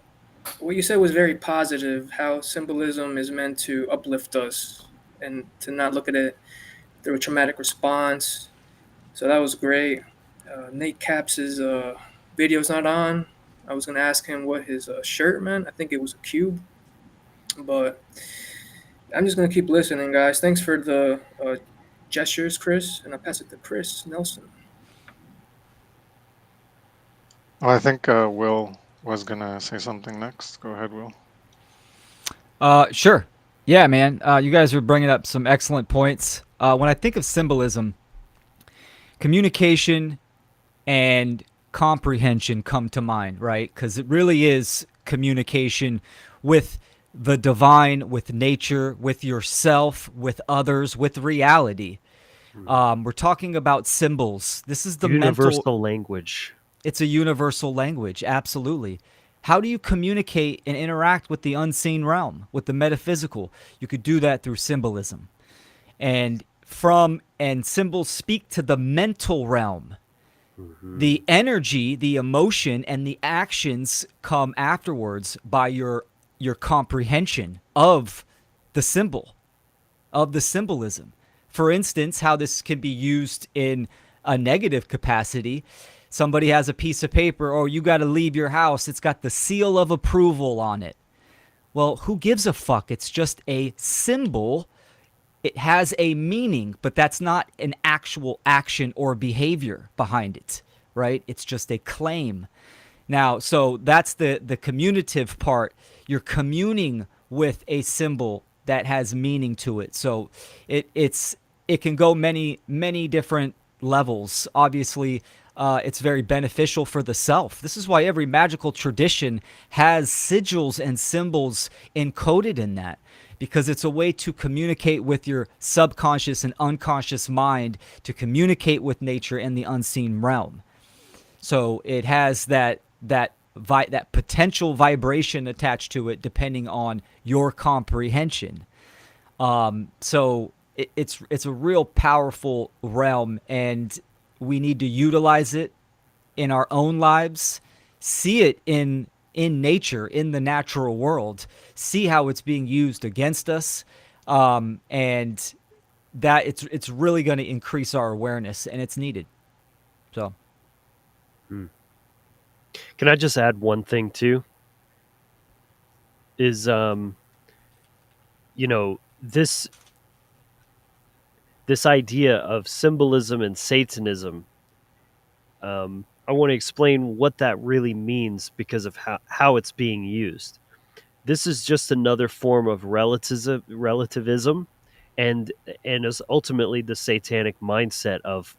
What you said was very positive. How symbolism is meant to uplift us and to not look at it through a traumatic response. So that was great. Nate Caps's video's not on. I was gonna ask him what his shirt meant. I think it was a cube, but I'm just gonna keep listening, guys. Thanks for the gestures, Chris, and I'll pass it to Chris Nelson. Oh, I think Will was gonna say something next. Go ahead, Will. Sure. Yeah, man. You guys are bringing up some excellent points. When I think of symbolism, communication and comprehension come to mind, right? Because it really is communication with the divine, with nature, with yourself, with others, with reality. We're talking about symbols. This is the mental. Universal language. It's a universal language, absolutely. How do you communicate and interact with the unseen realm, with the metaphysical? You could do that through symbolism. And symbols speak to the mental realm. The energy, the emotion, and the actions come afterwards by your comprehension of the symbol, of the symbolism. For instance, how this can be used in a negative capacity. Somebody has a piece of paper, oh, you got to leave your house. It's got the seal of approval on it. Well, who gives a fuck? It's just a symbol. It has a meaning, but that's not an actual action or behavior behind it, right? It's just a claim. Now, so that's the communicative part. You're communing with a symbol that has meaning to it. So it can go many different levels. Obviously, it's very beneficial for the self. This is why every magical tradition has sigils and symbols encoded in that, because it's a way to communicate with your subconscious and unconscious mind, to communicate with nature and the unseen realm. So it has that potential vibration attached to it, depending on your comprehension. It's a real powerful realm, and we need to utilize it in our own lives, see it in nature, in the natural world, see how it's being used against us, and that it's really going to increase our awareness, and it's needed. So, Can I just add one thing too? Is this idea of symbolism and Satanism. I want to explain what that really means because of how it's being used. This is just another form of relativism, and is ultimately the satanic mindset of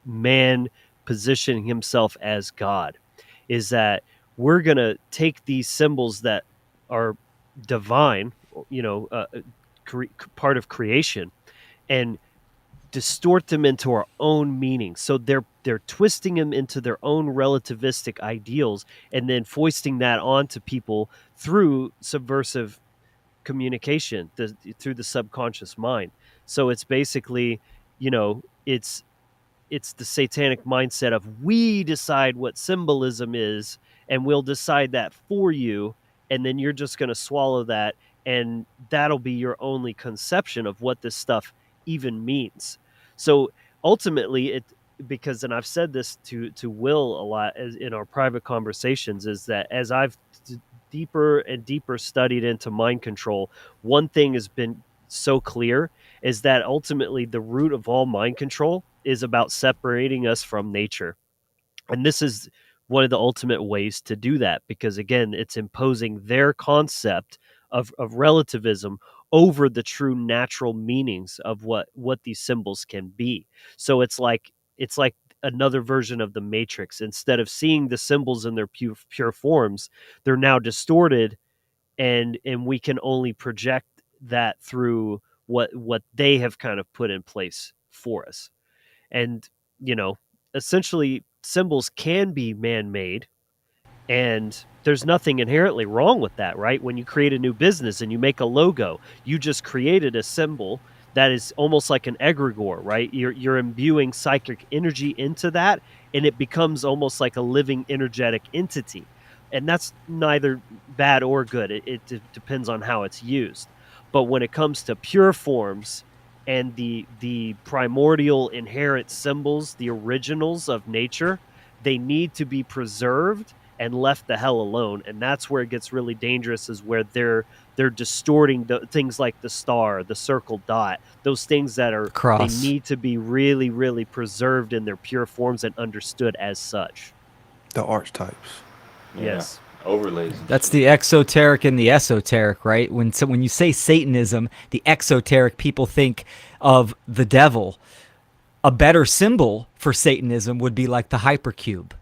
man positioning himself as God. Is that we're gonna take these symbols that are divine, part of creation, and distort them into our own meaning. So they're twisting them into their own relativistic ideals and then foisting that onto people through subversive communication, through the subconscious mind. So it's basically, it's the satanic mindset of we decide what symbolism is and we'll decide that for you, and then you're just going to swallow that, and that'll be your only conception of what this stuff even means. So ultimately because, and I've said this to Will a lot in our private conversations, is that as I've deeper and deeper studied into mind control, one thing has been so clear, is that ultimately the root of all mind control is about separating us from nature. And this is one of the ultimate ways to do that, because again, it's imposing their concept of relativism over the true natural meanings of what these symbols can be. So it's like another version of the Matrix. Instead of seeing the symbols in their pure forms, they're now distorted, and we can only project that through what they have kind of put in place for us. And essentially symbols can be man-made, and there's nothing inherently wrong with that, right? When you create a new business and you make a logo, you just created a symbol that is almost like an egregore, right? You're imbuing psychic energy into that, and it becomes almost like a living energetic entity. And that's neither bad or good. It depends on how it's used. But when it comes to pure forms and the primordial inherent symbols, the originals of nature, they need to be preserved and left the hell alone. And that's where it gets really dangerous, is where they're distorting things like the star, the circle dot, those things that are cross. They need to be really, really preserved in their pure forms and understood as such. The archetypes. Yeah. Yes. Overlays and That's shit. the exoteric and the esoteric, right? When you say Satanism, the exoteric people think of the devil. A better symbol for Satanism would be like the hypercube,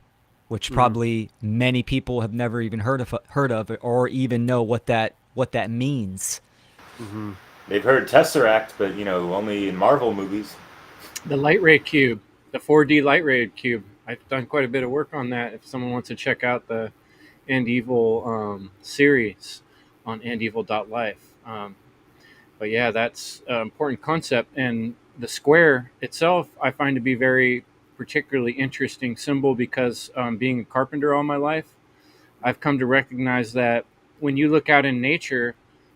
which probably many people have never even heard of or even know what that means. Mm-hmm. They've heard Tesseract, but only in Marvel movies. The light ray cube, the 4D light ray cube. I've done quite a bit of work on that. If someone wants to check out the And Evil series on andevil.life. But yeah, that's an important concept. And the square itself, I find to be very particularly interesting symbol because being a carpenter all my life, I've come to recognize that when you look out in nature,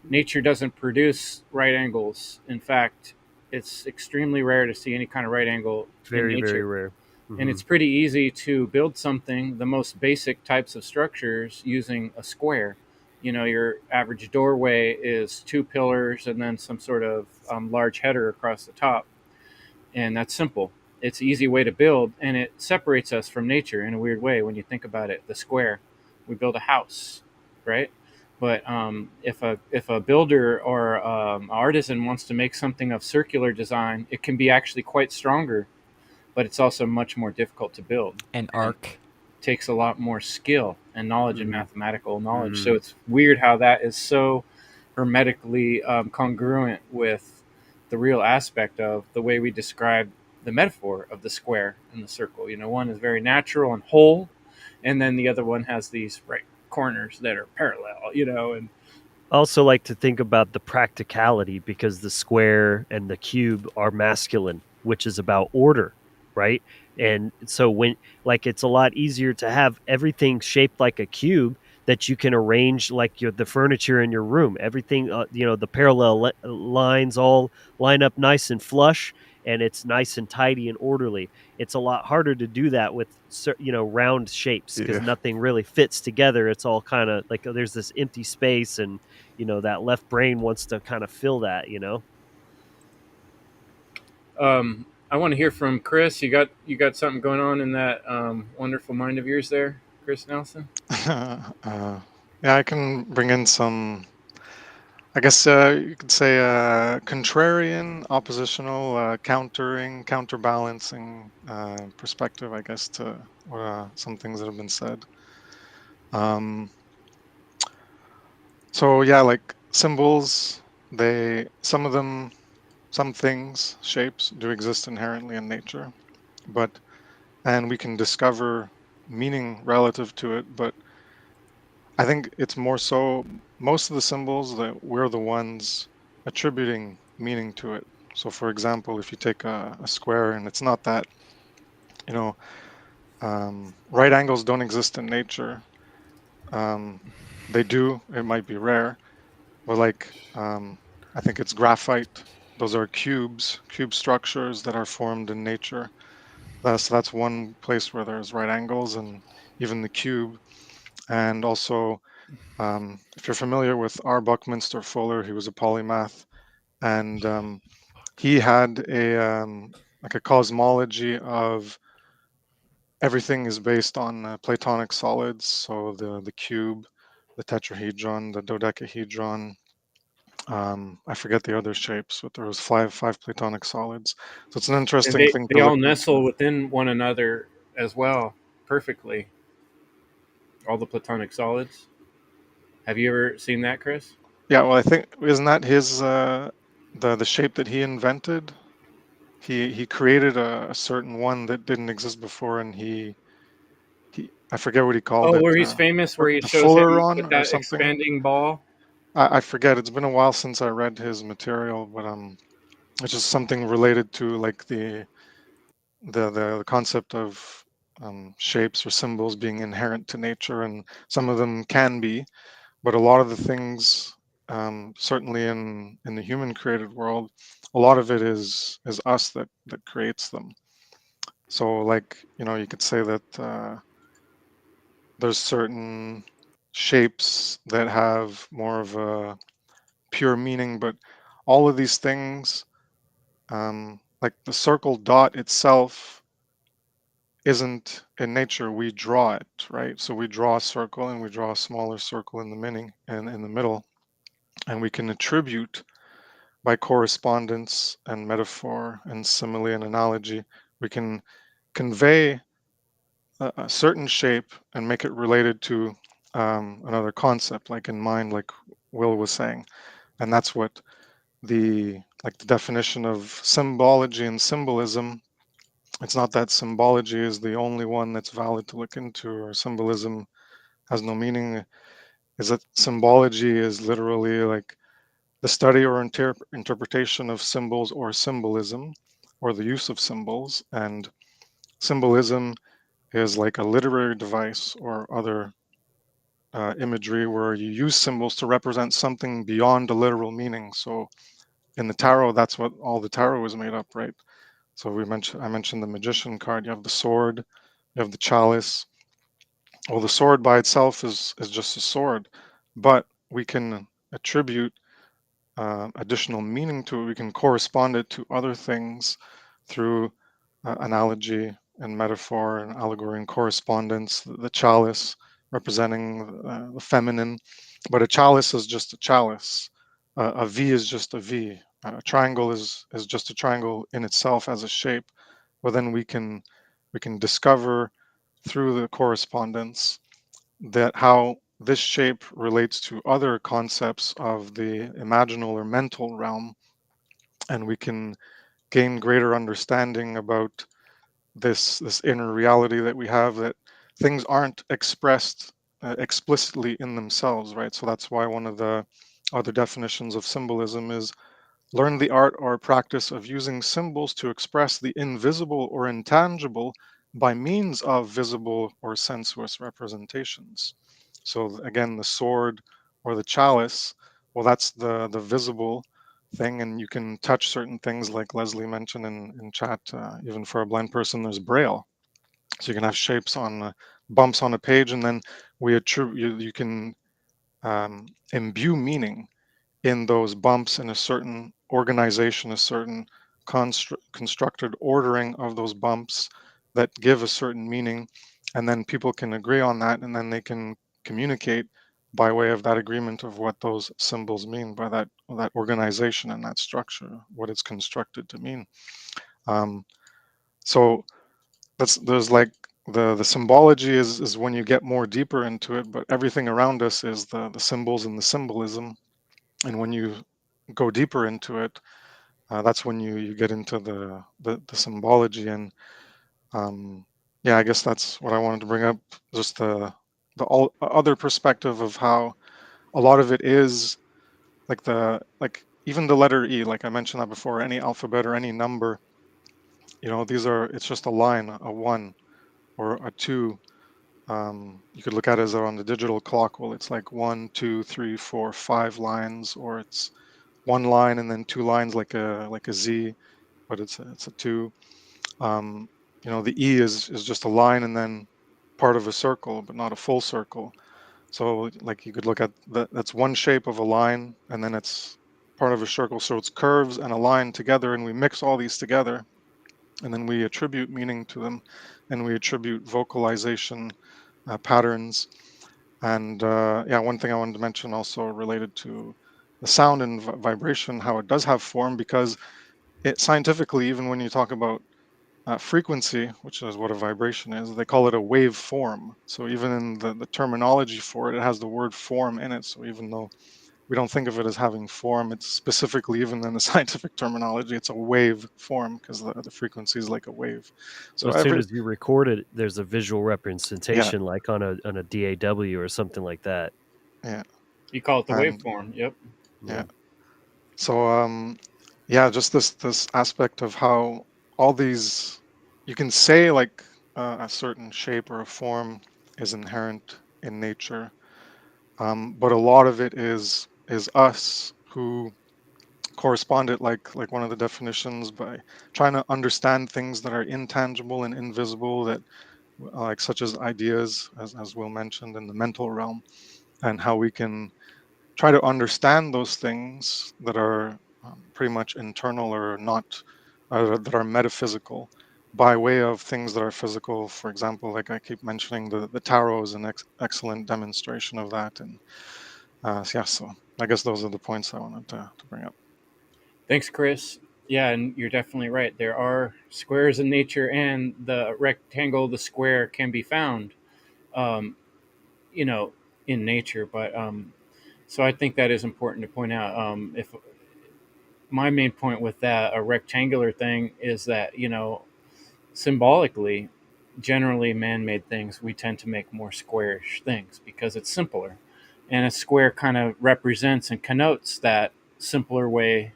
nature doesn't produce right angles. In fact, it's extremely rare to see any kind of right angle in Very, very nature. rare. And Mm-hmm. it's pretty easy to build something, the most basic types of structures, using a square. Your average doorway is two pillars and then some sort of large header across the top. And that's simple. It's an easy way to build, and it separates us from nature in a weird way when you think about it. The square, we build a house, right? But if a builder or artisan wants to make something of circular design, it can be actually quite stronger, but it's also much more difficult to build. An And arc. takes a lot more skill and knowledge and Mm-hmm. mathematical knowledge. Mm-hmm. So it's weird how that is so hermetically congruent with the real aspect of the way we describe the metaphor of the square and the circle. One is very natural and whole, and then the other one has these right corners that are parallel. And I also like to think about the practicality because the square and the cube are masculine, which is about order, right? And so it's a lot easier to have everything shaped like a cube that you can arrange like the furniture in your room. Everything, the parallel lines all line up nice and flush, and it's nice and tidy and orderly. It's a lot harder to do that with round shapes because Yeah. nothing really fits together. It's all kind of like there's this empty space, and that left brain wants to kind of fill that. I want to hear from Chris. You got something going on in that wonderful mind of yours there, Chris Nelson. Yeah, I can bring in some, I guess you could say contrarian, oppositional, countering, counterbalancing perspective, I guess, to some things that have been said. So yeah, like symbols, some things, shapes do exist inherently in nature, and we can discover meaning relative to it, but I think it's more so most of the symbols that we're the ones attributing meaning to it. So, for example, if you take a square and it's not that, you know, right angles don't exist in nature. Um, they do, it might be rare, but I think it's graphite. Those are cube structures that are formed in nature. That's one place where there's right angles and even the cube. And also, if you're familiar with R. Buckminster Fuller, he was a polymath, and he had a cosmology of everything is based on Platonic solids, so the cube, the tetrahedron, the dodecahedron. I forget the other shapes, but there was five Platonic solids. So it's an And interesting they, thing they to all look nestle into. within one another as well, perfectly. All the platonic solids. Have you ever seen that, Chris? Yeah, well, I think isn't that his the shape that he invented? He created a certain one that didn't exist before, and he I forget what he called Oh, it, where he's famous, where he the shows him Fulleron with or that something. expanding ball. I forget. It's been a while since I read his material, but it's just something related to like the concept of shapes or symbols being inherent to nature, and some of them can be, but a lot of the things, certainly in the human created world, a lot of it is us that creates them. So like you could say that there's certain shapes that have more of a pure meaning, but all of these things, like the circle dot itself, isn't in nature. We draw it, right? So we draw a circle and we draw a smaller circle in the meaning and in the middle, and we can attribute by correspondence and metaphor and simile and analogy. We can convey a certain shape and make it related to another concept, like in mind, like Will was saying, and that's what the definition of symbology and symbolism. It's not that symbology is the only one that's valid to look into, or symbolism has no meaning. Is that symbology is literally like the study or interpretation of symbols or symbolism, or the use of symbols, and symbolism is like a literary device or other imagery where you use symbols to represent something beyond a literal meaning. So in the tarot, that's what all the tarot is made up, right? So I mentioned the magician card. You have the sword, you have the chalice. Well, the sword by itself is just a sword, but we can attribute additional meaning to it. We can correspond it to other things through analogy and metaphor and allegory and correspondence. The chalice representing the feminine, but a chalice is just a chalice. A V is just a V. A triangle is just a triangle in itself as a shape. Well, then we can discover through the correspondence that how this shape relates to other concepts of the imaginal or mental realm, and we can gain greater understanding about this inner reality that we have, that things aren't expressed explicitly in themselves, right? So that's why one of the other definitions of symbolism is learn the art or practice of using symbols to express the invisible or intangible by means of visible or sensuous representations. So again, the sword or the chalice, well, that's the visible thing, and you can touch certain things, like Leslie mentioned in chat. Even for a blind person, there's braille, so you can have shapes on bumps on a page, and then we attribute you can imbue meaning in those bumps, in a certain organization, a certain constructed ordering of those bumps that give a certain meaning, and then people can agree on that, and then they can communicate by way of that agreement of what those symbols mean by that organization and that structure, what it's constructed to mean. Um, so there's like the symbology is when you get more deeper into it, but everything around us is the symbols and the symbolism. And when you go deeper into it, that's when you get into the symbology. And yeah, I guess that's what I wanted to bring up, just the all other perspective of how a lot of it is like even the letter E, like I mentioned that before, any alphabet or any number, it's just a line, a one or a two. You could look at it as on the digital clock. Well, it's like 1, 2, 3, 4, 5 lines, or it's one line and then two lines, like a Z, but it's a two. Um, the E is just a line and then part of a circle, but not a full circle. So like you could look at that's one shape of a line, and then it's part of a circle. So it's curves and a line together, and we mix all these together, and then we attribute meaning to them, and we attribute vocalization patterns. And yeah, one thing I wanted to mention also related to the sound and vibration, how it does have form, because it scientifically, even when you talk about frequency, which is what a vibration is, they call it a wave form. So even in the terminology for it, it has the word form in it. So even though we don't think of it as having form, it's specifically, even in the scientific terminology, it's a wave form, because the frequency is like a wave. So So as soon as you record it, there's a visual yeah, representation, like on a DAW or something like that. yeah, You call it the and waveform. Yep. yeah. So yeah, just this aspect of how all these, you can say like a certain shape or a form is inherent in nature, but a lot of it is us who correspond it, like one of the definitions, by trying to understand things that are intangible and invisible, that like such as ideas, as Will mentioned, in the mental realm, and how we can try to understand those things that are pretty much internal or not, that are metaphysical, by way of things that are physical. For example, like I keep mentioning, the tarot is an excellent demonstration of that. And yeah, so I guess those are the points I wanted to bring up. Thanks, Chris. Yeah, and you're definitely right. There are squares in nature, and the rectangle, the square can be found, um, you know, in nature. But so I think that is important to point out. If my main point with that, a rectangular thing, is that symbolically, generally man-made things, we tend to make more squarish things because it's simpler, and a square kind of represents and connotes that simpler way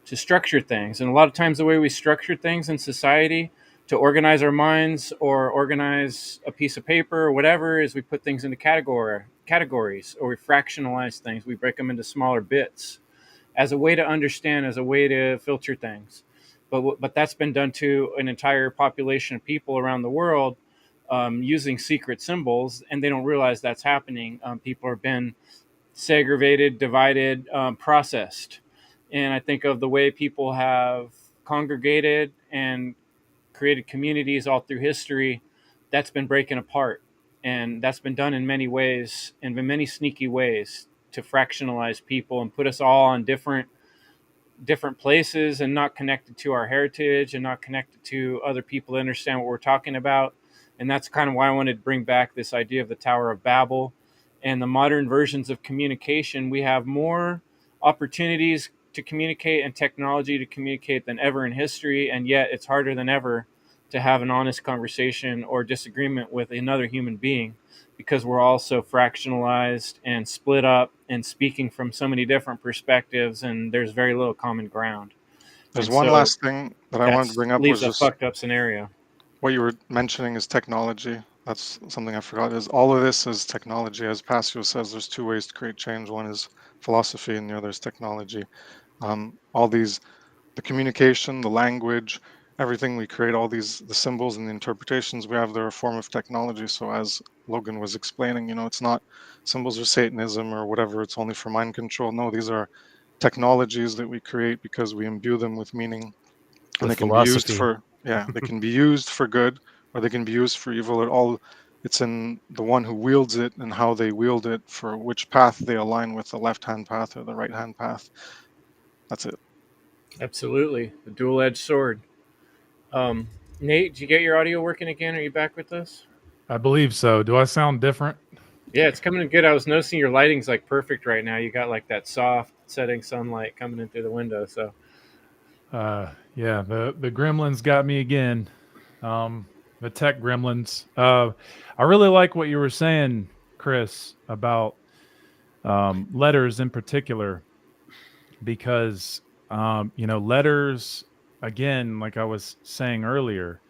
to structure things. And a lot of times, the way we structure things in society to organize our minds or organize a piece of paper or whatever is we put things into categories, or we fractionalize things. We break them into smaller bits as a way to understand, as a way to filter things. But that's been done to an entire population of people around the world, using secret symbols, and they don't realize that's happening. People have been segregated, divided, processed. And I think of the way people have congregated and created communities all through history. That's been breaking apart. And that's been done in many ways, and in many sneaky ways, to fractionalize people and put us all on different places and not connected to our heritage and not connected to other people to understand what we're talking about. And that's kind of why I wanted to bring back this idea of the Tower of Babel and the modern versions of communication. We have more opportunities to communicate and technology to communicate than ever in history, and yet it's harder than ever to have an honest conversation or disagreement with another human being, because we're all so fractionalized and split up and speaking from so many different perspectives, and there's very little common ground. There's And one so last thing that I wanted to that bring up leaves was a just fucked up scenario. what you were mentioning is technology. That's something I forgot. Is all of this is technology. As Passio says, there's two ways to create change. One is philosophy, and the other is technology. All these, the communication, the language, everything we create, all these, the symbols and the interpretations we have, they're a form of technology. So as Logan was explaining, it's not symbols or Satanism or whatever. It's only for mind control. No, these are technologies that we create because we imbue them with meaning, and with they can be used philosophy. for, yeah, they can be used for good, or they can be used for evil. It's in the one who wields it and how they wield it, for which path they align with, the left hand path or the right hand path. That's it. Absolutely. The dual edged sword. Um, Nate, did you get your audio working again? Are you back with us? I believe so. Do I sound different? Yeah, it's coming in good. I was noticing your lighting's like perfect right now. You got like that soft setting sunlight coming in through the window. So Yeah, the gremlins got me again. The tech gremlins. I really like what you were saying, Chris, about letters in particular, because letters, again, like I was saying earlier,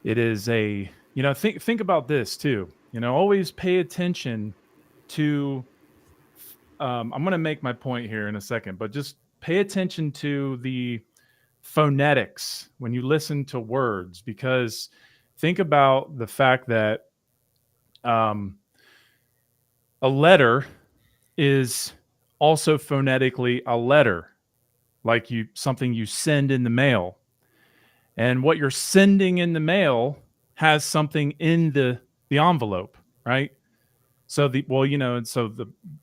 it is a think about this too. Always pay attention to. I'm going to make my point here in a second, but just pay attention to the phonetics when you listen to words, because think about the fact that um, a letter is also phonetically a letter, like something you send in the mail, and what you're sending in the mail has something in the envelope, right? So the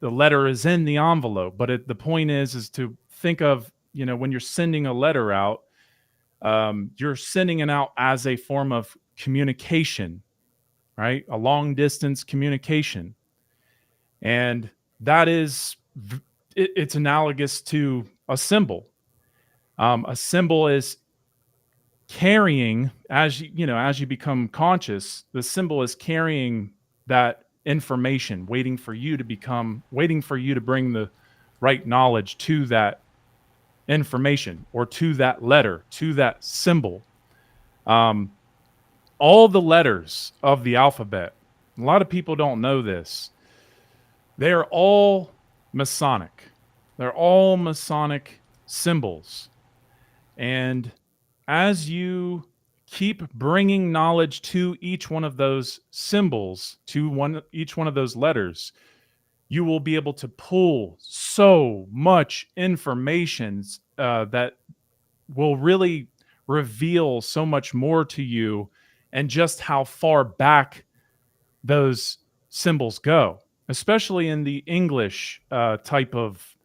letter is in the envelope, but the point is to think of, when you're sending a letter out, you're sending it out as a form of communication, right? A long distance communication. And that is, it's analogous to a symbol. A symbol is carrying, as you become conscious, the symbol is carrying that information, waiting for you to bring the right knowledge to that information, or to that letter, to that symbol. Um, all the letters of the alphabet, a lot of people don't know this, they are all Masonic. They're all Masonic symbols. And as you keep bringing knowledge to each one of those symbols, to each one of those letters, you will be able to pull so much information that will really reveal so much more to you, and just how far back those symbols go, especially in the English type of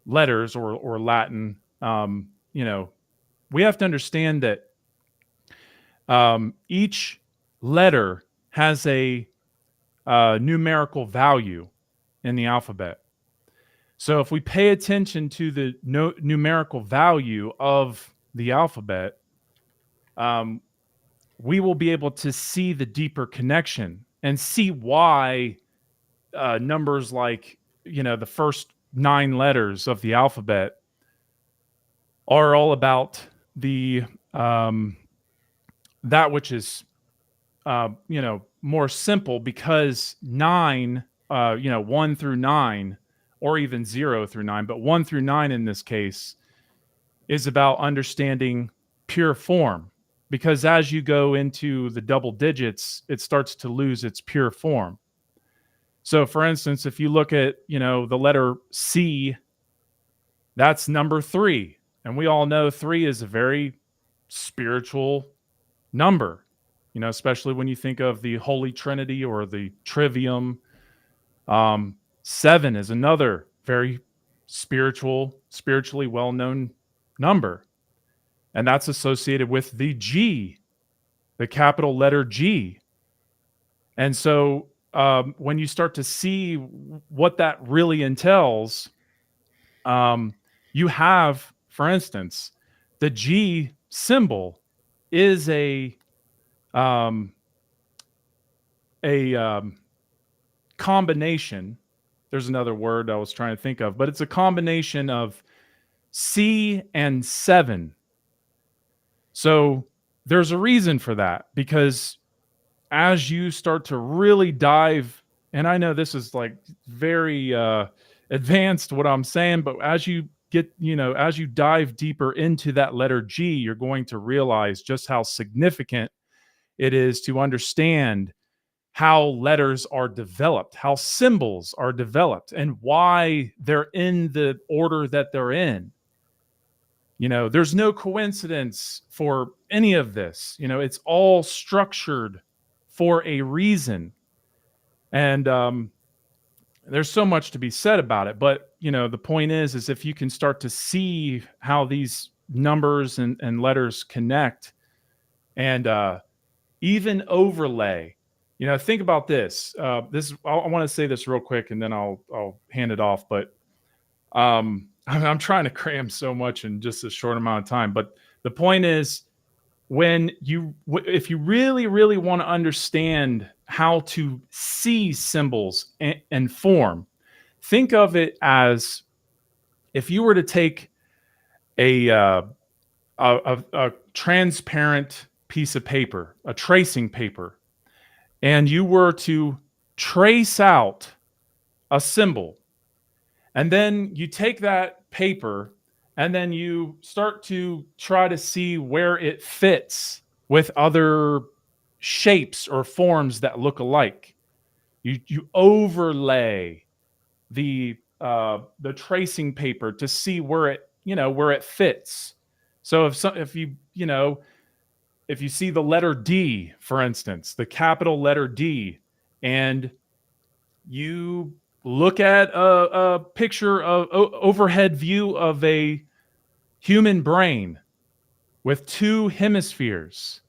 letters or Latin. You know, we have to understand that each letter has a numerical value in the alphabet. So if we pay attention to the numerical value of the alphabet, um, we will be able to see the deeper connection and see why numbers like, you know, the first 9 letters of the alphabet are all about the that which is you know, more simple, because 9, you know, 1 through 9, or even 0 through 9, but 1 through 9 in this case is about understanding pure form. Because as you go into the double digits, it starts to lose its pure form. So, for instance, if you look at, you know, the letter C, that's number 3. And we all know 3 is a very spiritual number, you know, especially when you think of the Holy Trinity or the Trivium. 7 is another very spiritually well-known number. And that's associated with the G, the capital letter G. And so when you start to see what that really entails, you have, for instance, the G symbol is a combination. There's another word I was trying to think of, but it's a combination of C and 7. So there's a reason for that, because as you start to really dive, and I know this is like very advanced what I'm saying, but as you get, you know, as you dive deeper into that letter G, you're going to realize just how significant it is to understand how letters are developed, how symbols are developed, and why they're in the order that they're in. You know, there's no coincidence for any of this. You know, it's all structured for a reason. And there's so much to be said about it. But, you know, the point is if you can start to see how these numbers and letters connect, and even overlay, you know, think about this. I want to say this real quick, and then I'll hand it off. But I'm trying to cram so much in just a short amount of time. But the point is, if you really, really want to understand how to see symbols and form, think of it as if you were to take a transparent piece of paper, a tracing paper, and you were to trace out a symbol. And then you take that paper and then you start to try to see where it fits with other shapes or forms that look alike. You overlay the tracing paper to see where it fits. So if you see the letter D, for instance, the capital letter D, and you look at a picture of overhead view of a human brain with 2 hemispheres,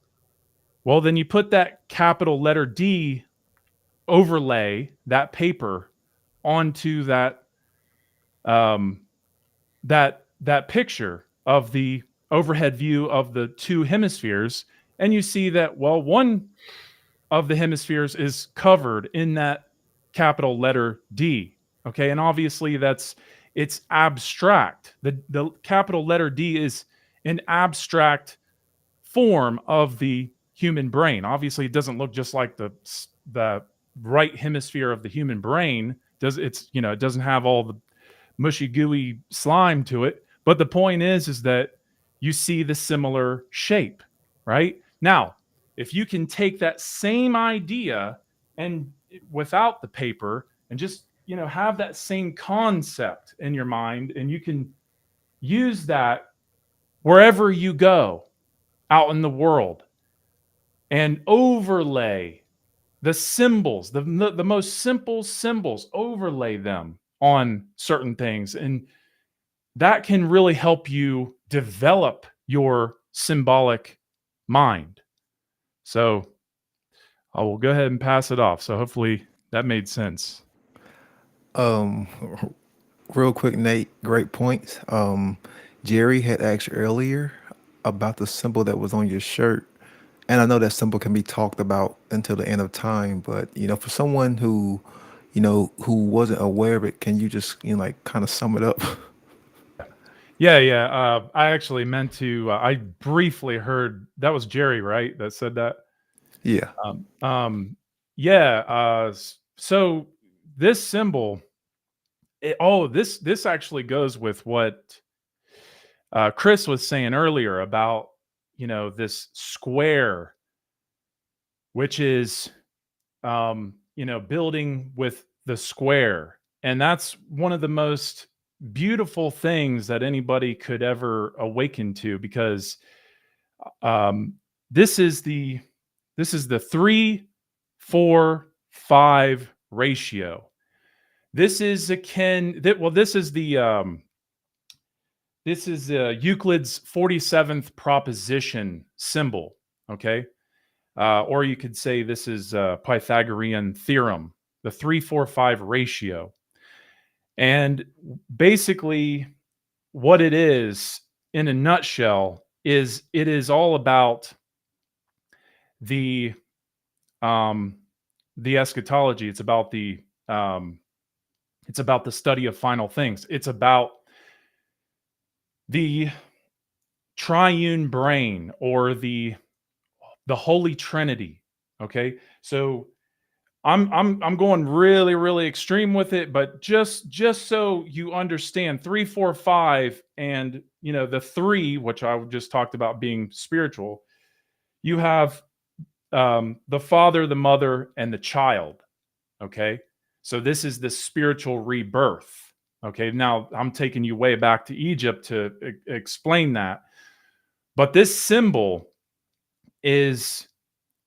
well, then you put that capital letter D, overlay that paper onto that that picture of the overhead view of the 2 hemispheres, and you see that, well, one of the hemispheres is covered in that capital letter D. Okay, and obviously it's abstract. The capital letter D is an abstract form of the human brain. Obviously, it doesn't look just like the right hemisphere of the human brain. It doesn't have all the mushy gooey slime to it. But the point is that you see the similar shape, right? Now, if you can take that same idea and without the paper and just, have that same concept in your mind, and you can use that wherever you go. out in the world and overlay the symbols, the most simple symbols, overlay them on certain things. And that can really help you develop your symbolic mind. So I will go ahead and pass it off. So hopefully that made sense. Um, Real quick, Nate, great points. Jerry had asked earlier about the symbol that was on your shirt. And I know that symbol can be talked about until the end of time, but for someone who wasn't aware of it, can you just, like kind of sum it up? Yeah. I actually meant to. I briefly heard that was Jerry, right? That said that. Yeah. Um, um, yeah. So this symbol, this actually goes with what Chris was saying earlier about this square, which is building with the square, and that's one of the most beautiful things that anybody could ever awaken to, because um, this is the 3-4-5 ratio. This is akin that well this is Euclid's 47th proposition symbol. Okay. Or you could say this is Pythagorean theorem, the 3-4-5 ratio. And basically what it is in a nutshell is it is all about the eschatology. It's about the study of final things. It's about the triune brain, or the Holy Trinity. Okay, so I'm going really really extreme with it, but just so you understand, 3-4-5, and the three, which I just talked about being spiritual. You have the father, the mother, and the child. Okay, so this is the spiritual rebirth. Okay, now I'm taking you way back to Egypt to explain that, but this symbol is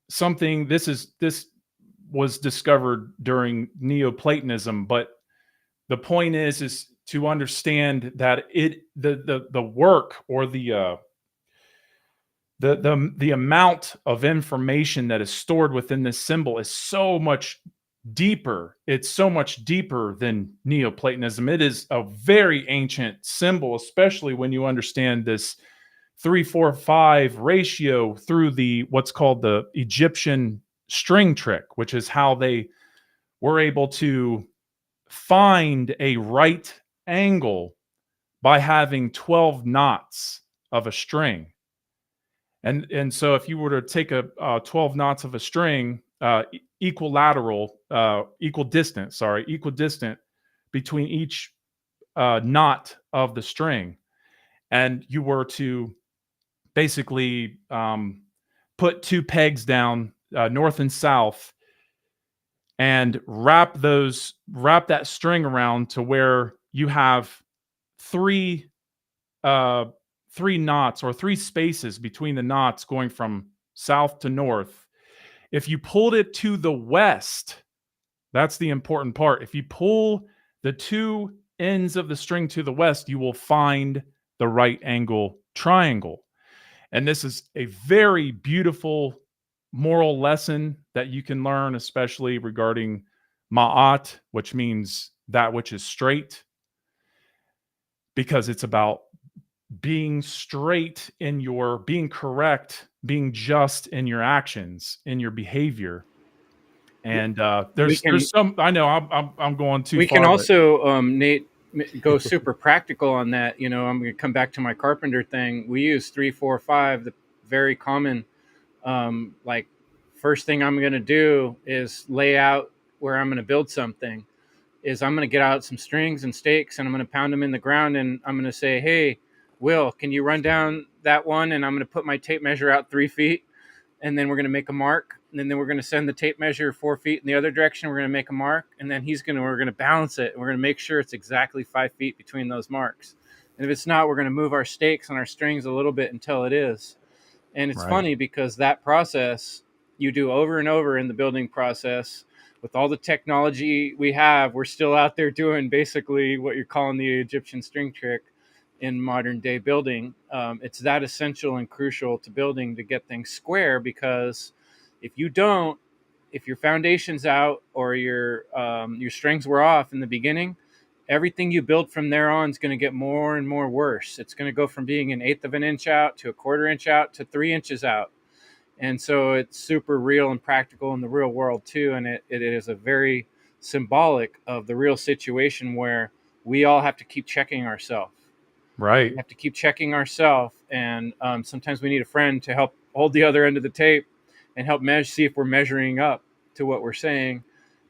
something. This was discovered during Neoplatonism, but the point is to understand that the work, or the amount of information that is stored within this symbol is so much deeper. It's so much deeper than Neoplatonism. It is a very ancient symbol, especially when you understand this 3-4-5 ratio through the what's called the Egyptian string trick, which is how they were able to find a right angle by having 12 knots of a string. And so if you were to take a 12 knots of a string, equal distant between each knot of the string, and you were to basically put two pegs down, north and south, and wrap that string around to where you have three knots, or three spaces between the knots going from south to north. If you pulled it to the west, that's the important part. If you pull the two ends of the string to the west, you will find the right angle triangle. And this is a very beautiful moral lesson that you can learn, especially regarding ma'at, which means that which is straight, because it's about being straight in your being correct, being just in your actions, in your behavior. And there's some. I know I'm going too far. We can also, Nate, go super practical on that. I'm going to come back to my carpenter thing. We use 3-4-5, the very common. Like, first thing I'm going to do is lay out where I'm going to build something. Is I'm going to get out some strings and stakes, and I'm going to pound them in the ground, and I'm going to say, "Hey, Will, can you run down that one?" And I'm going to put my tape measure out 3 feet, and then we're going to make a mark, and then we're going to send the tape measure 4 feet in the other direction. We're going to make a mark, and then we're going to balance it, and we're going to make sure it's exactly 5 feet between those marks. And if it's not, we're going to move our stakes and our strings a little bit until it is. And it's Right. funny because that process you do over and over in the building process. With all the technology we have, we're still out there doing basically what you're calling the Egyptian string trick in modern day building. It's that essential and crucial to building to get things square, because if you don't, if your foundation's out or your strings were off in the beginning, everything you build from there on is going to get more and more worse. It's going to go from being an eighth of an inch out to a quarter inch out to 3 inches out. And so it's super real and practical in the real world too. And it is a very symbolic of the real situation where we all have to keep checking ourselves. Right. We have to keep checking ourselves. And sometimes we need a friend to help hold the other end of the tape and help see if we're measuring up to what we're saying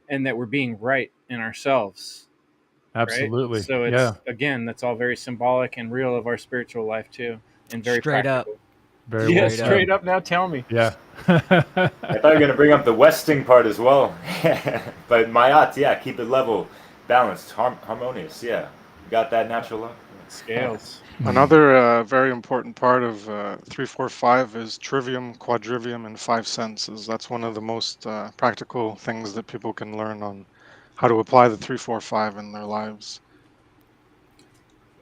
and that we're being right in ourselves. Absolutely. Right? So it's, Yeah. again, that's all very symbolic and real of our spiritual life too, and very Straight up. practical. Very Yeah, well straight said. up. Now tell me. Yeah. I thought you were going to bring up the westing part as well. But Mayat, yeah, keep it level, balanced, harmonious. Yeah, you got that natural love. Scales. Another very important part of 345 is trivium, quadrivium, and five senses. That's one of the most practical things that people can learn on how to apply the 345 in their lives.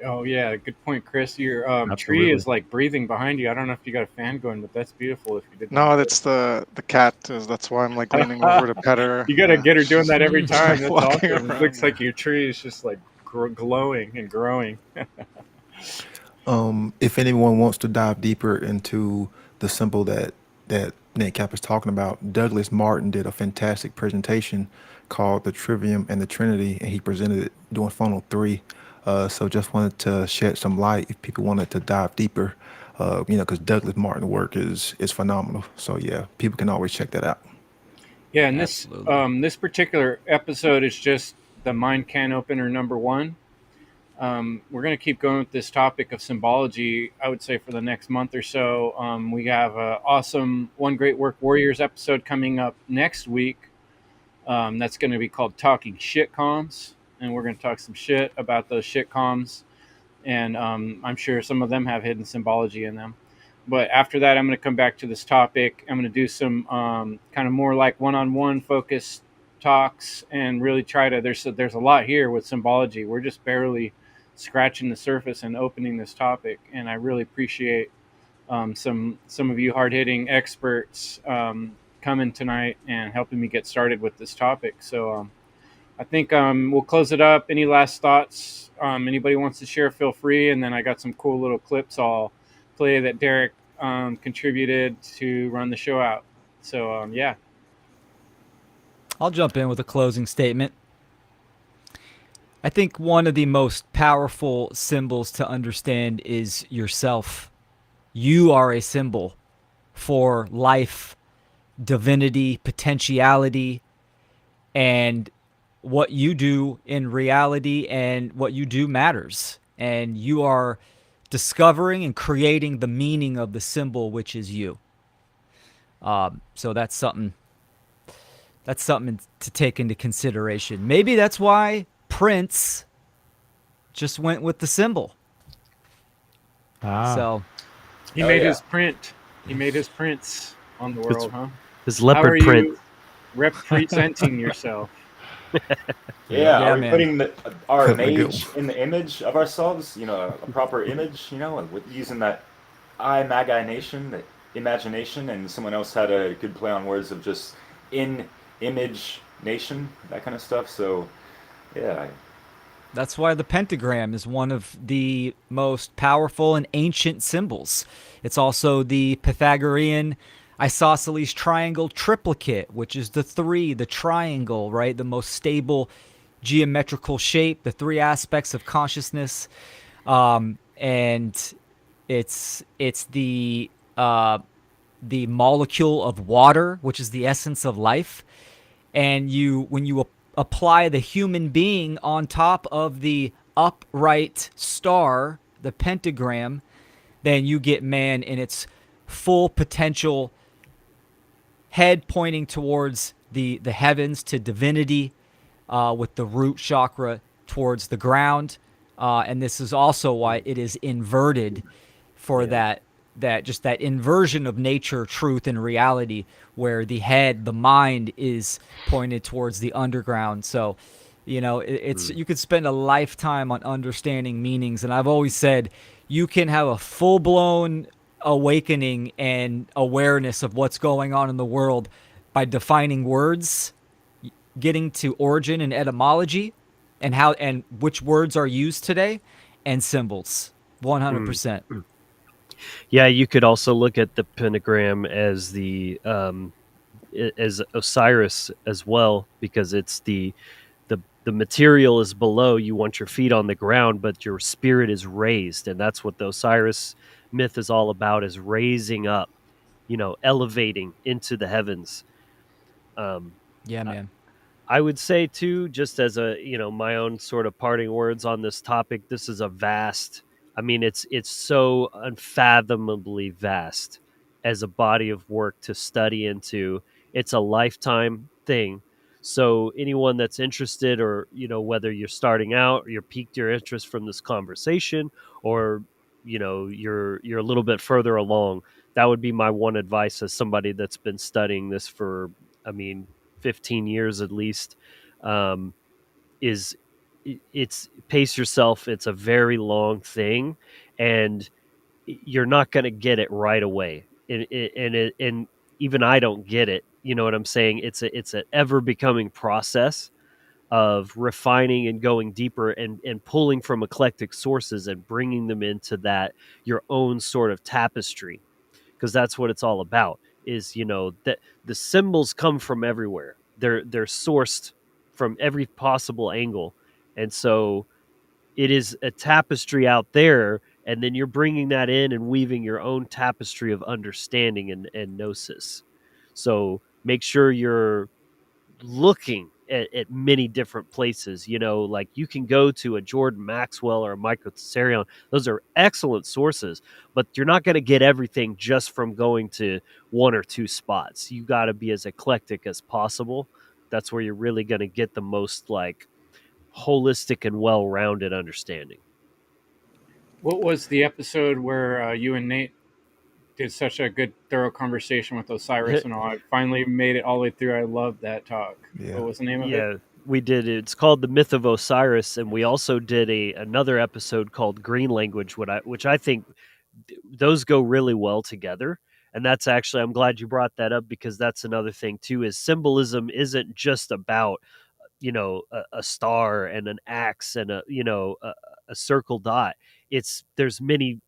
Oh yeah, good point, Chris. Your tree Absolutely. is like breathing behind you. I don't know if you got a fan going, but that's beautiful. If you did that. No, that's the cat. That's why I'm like leaning over to pet her. You gotta Yeah, get her doing she's that every just, time. like, That's walking awesome. It around, looks yeah. like your tree is just like glowing and growing. If anyone wants to dive deeper into the symbol that Nate Cap is talking about, Douglas Martin did a fantastic presentation called "The Trivium and the Trinity," and he presented it during Funnel 3. So just wanted to shed some light if people wanted to dive deeper, because Douglas Martin's work is phenomenal. So yeah, people can always check that out. Yeah, and Absolutely. this particular episode is just the mind can opener number one. We're going to keep going with this topic of symbology, I would say, for the next month or so. We have an awesome One Great Work Warriors episode coming up next week. That's going to be called Talking Shit Comms. And we're going to talk some shit about those shit comms. And I'm sure some of them have hidden symbology in them. But after that, I'm going to come back to this topic. I'm going to do some kind of more like one-on-one focused talks and really try to. There's a lot here with symbology. We're just barely scratching the surface and opening this topic. And I really appreciate some of you hard-hitting experts coming tonight and helping me get started with this topic. So I think we'll close it up. Any last thoughts? Anybody wants to share, feel free. And then I got some cool little clips I'll play that Derek contributed to run the show out. So, yeah. I'll jump in with a closing statement. I think one of the most powerful symbols to understand is yourself. You are a symbol for life, divinity, potentiality, and what you do in reality and what you do matters. And you are discovering and creating the meaning of the symbol, which is you. So that's something to take into consideration. Maybe that's why Prince just went with the symbol. So He made his print. He made his prints on the world, huh? His How leopard are print. you representing yourself? Yeah, Yeah, are we man. putting our That's a good mage one. in the image of ourselves? A proper image. With using that imagination, that imagination, and someone else had a good play on words of just in image nation, that kind of stuff. So, yeah, that's why the pentagram is one of the most powerful and ancient symbols. It's also the Pythagorean isosceles triangle triplicate, which is the three, the triangle, right? The most stable geometrical shape, the three aspects of consciousness. And it's the molecule of water, which is the essence of life. And when you apply the human being on top of the upright star, the pentagram, then you get man in its full potential, head pointing towards the heavens, to divinity, with the root chakra towards the ground. And this is also why it is inverted for that that just that inversion of nature, truth, and reality, where the head, the mind, is pointed towards the underground. So, it's you could spend a lifetime on understanding meanings, and I've always said you can have a full blown awakening and awareness of what's going on in the world by defining words, getting to origin and etymology, and how and which words are used today, and symbols. 100%. Yeah, you could also look at the pentagram as as Osiris as well, because it's the material is below. You want your feet on the ground, but your spirit is raised, and that's what the Osiris myth is all about: is raising up, elevating into the heavens. Um, Yeah, man. I would say too, just as my own sort of parting words on this topic, this is a vast, I mean, it's so unfathomably vast as a body of work to study into. It's a lifetime thing. So anyone that's interested, or whether you're starting out or you're piqued your interest from this conversation, or you're a little bit further along, that would be my one advice as somebody that's been studying this for, I mean, 15 years at least. um, is it's pace yourself. It's a very long thing, and you're not going to get it right away. And even I don't get it. You know what I'm saying? It's an ever becoming process of refining and going deeper, and pulling from eclectic sources and bringing them into that your own sort of tapestry, because that's what it's all about. Is that the symbols come from everywhere. They're sourced from every possible angle, and so it is a tapestry out there, and then you're bringing that in and weaving your own tapestry of understanding and gnosis. So make sure you're looking at many different places. Like you can go to a Jordan Maxwell or a Michael Tsarion. Those are excellent sources, but you're not going to get everything just from going to one or two spots. You got to be as eclectic as possible. That's where you're really going to get the most like holistic and well-rounded understanding. What was the episode where you and Nate did such a good, thorough conversation with Osiris and all? I finally made it all the way through. I loved that talk. Yeah. What was the name of it? Yeah, we did. It's called The Myth of Osiris, and we also did another episode called Green Language, which I think those go really well together. And that's actually, I'm glad you brought that up, because that's another thing too, is symbolism isn't just about a star and an axe and a circle dot. There's many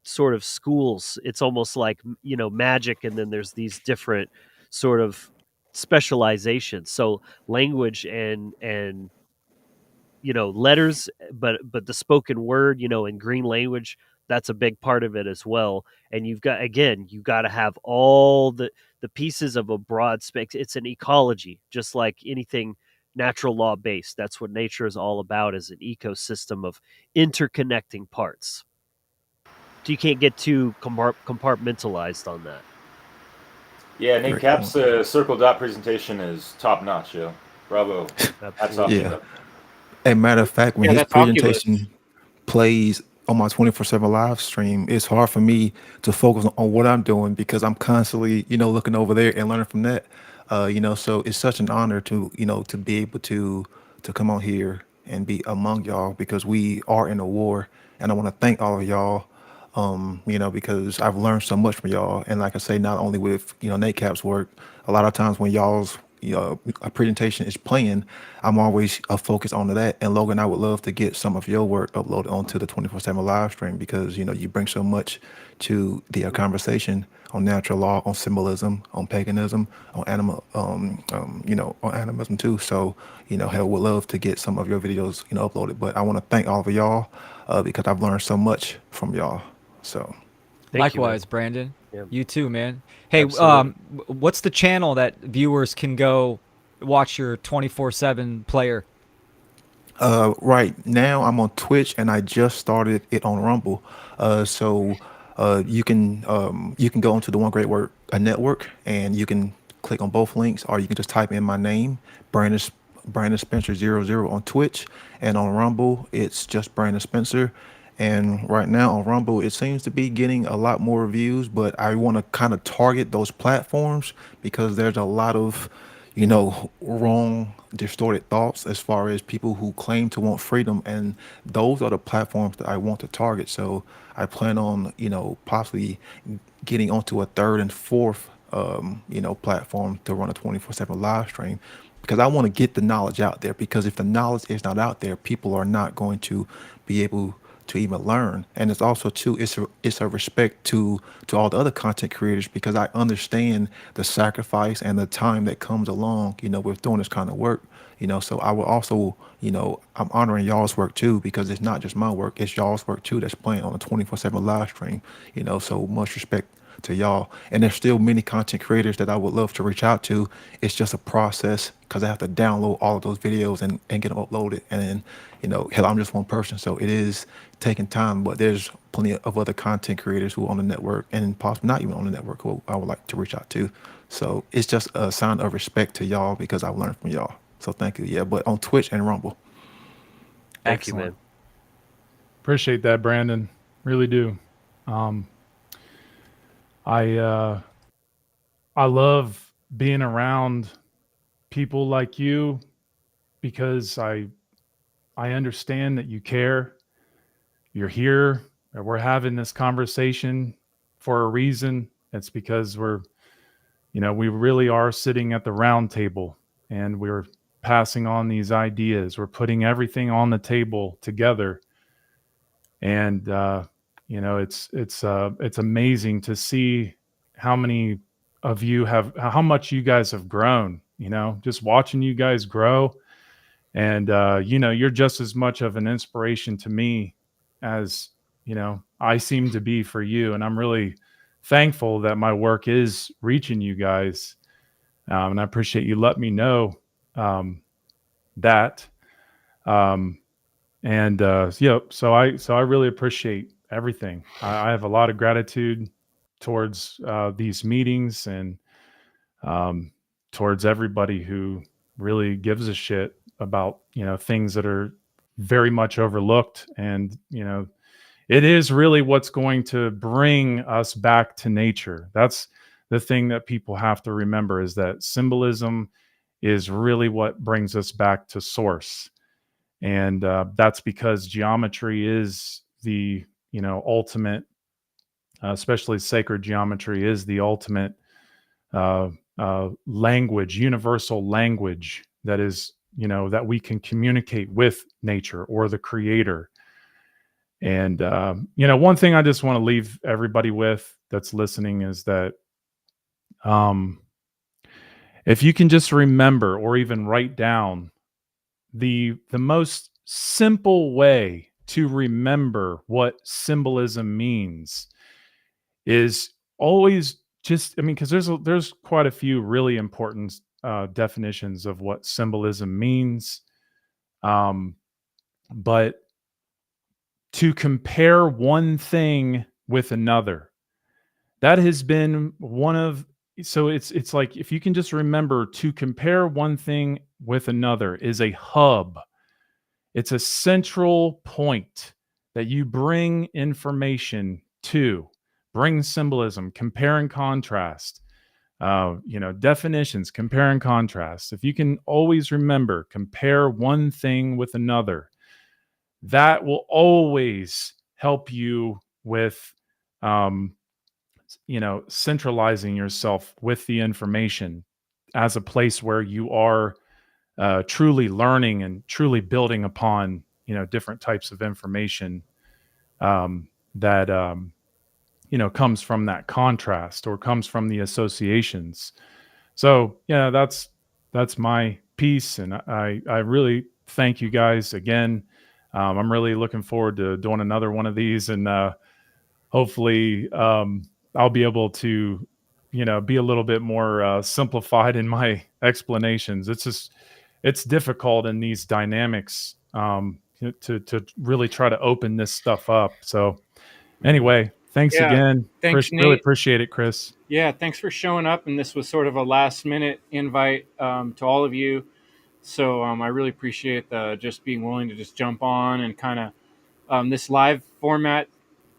sort of schools. It's almost like magic, and then there's these different sort of specializations. So language and letters, but the spoken word, in green language, that's a big part of it as well. And you've got to have all the pieces of a broad spectrum. It's an ecology, just like anything natural law based. That's what nature is all about, is an ecosystem of interconnecting parts. So you can't get too compartmentalized on that. Yeah, Nate Great Cap's point. circle dot presentation is top notch, yo. Bravo. Hats off to Absolutely. Yeah. you. A matter of fact, when Yeah, his that's Oculus. presentation plays on my 24/7 live stream, it's hard for me to focus on what I'm doing because I'm constantly, looking over there and learning from that. So it's such an honor to, to be able to come on here and be among y'all because we are in a war, and I want to thank all of y'all. Because I've learned so much from y'all, and like I say, not only with Nate Cap's work, a lot of times when y'all's a presentation is playing, I'm always focused on that. And Logan, I would love to get some of your work uploaded onto the 24/7 live stream because you bring so much to the conversation on natural law, on symbolism, on paganism, on on animism too. So hell, would love to get some of your videos uploaded. But I want to thank all of y'all because I've learned so much from y'all. So Thank you, man. Likewise, Brandon. Yeah. You too, man. Hey, Absolutely. what's the channel that viewers can go watch your 24/7 player? Right now, I'm on Twitch, and I just started it on Rumble. You can go onto the One Great Work network, and you can click on both links, or you can just type in my name, Brandon Spencer 00 on Twitch, and on Rumble, it's just Brandon Spencer. And right now on Rumble, it seems to be getting a lot more views, but I want to kind of target those platforms because there's a lot of, wrong, distorted thoughts as far as people who claim to want freedom. And those are the platforms that I want to target. So I plan on, possibly getting onto a third and fourth, platform to run a 24/7 live stream because I want to get the knowledge out there. Because if the knowledge is not out there, people are not going to be able to even learn. And it's also too, it's a respect to all the other content creators because I understand the sacrifice and the time that comes along, with doing this kind of work. So I will also, I'm honoring y'all's work too because it's not just my work, it's y'all's work too that's playing on a 24/7 live stream. So much respect to y'all. And there's still many content creators that I would love to reach out to. It's just a process because I have to download all of those videos and get them uploaded. And then, hell, I'm just one person, so it is taking time. But there's plenty of other content creators who are on the network and possibly not even on the network who I would like to reach out to. So it's just a sign of respect to y'all because I've learned from y'all. So thank you. Yeah, but on Twitch and Rumble. Thank you, Excellent. man. Appreciate that, Brandon. Really do. Um, I I love being around people like you because I understand that you care. You're here. And we're having this conversation for a reason. It's because we really are sitting at the round table and we're passing on these ideas. We're putting everything on the table together. And it's amazing to see how many of you have how much you guys have grown. Just watching you guys grow, and you're just as much of an inspiration to me as I seem to be for you. And I'm really thankful that my work is reaching you guys, and I appreciate you letting me know that. Um, and so I really appreciate everything. I have a lot of gratitude towards these meetings and um, towards everybody who really gives a shit about things that are very much overlooked. And it is really what's going to bring us back to nature. That's the thing that people have to remember, is that symbolism is really what brings us back to source. And that's because geometry is the ultimate, especially sacred geometry is the ultimate uh, language, universal language that is that we can communicate with nature or the creator. And one thing I just want to leave everybody with that's listening is that um, if you can just remember or even write down the most simple way to remember what symbolism means is always just, I mean, because there's quite a few really important definitions of what symbolism means, um, but to compare one thing with another, that has been one of, so it's like if you can just remember to compare one thing with another is a hub. It's a central point that you bring information to, bring symbolism, compare and contrast, definitions, compare and contrast. If you can always remember, compare one thing with another, that will always help you with, um, centralizing yourself with the information as a place where you are truly learning and truly building upon different types of information that comes from that contrast or comes from the associations. So yeah, that's my piece, and I really thank you guys again. I'm really looking forward to doing another one of these, and hopefully I'll be able to be a little bit more simplified in my explanations. It's difficult in these dynamics to really try to open this stuff up. So anyway, thanks Yeah. again. Thanks, Really Nate. appreciate it, Chris. Yeah, thanks for showing up. And this was sort of a last minute invite to all of you. So I really appreciate just being willing to just jump on and kind of This live format,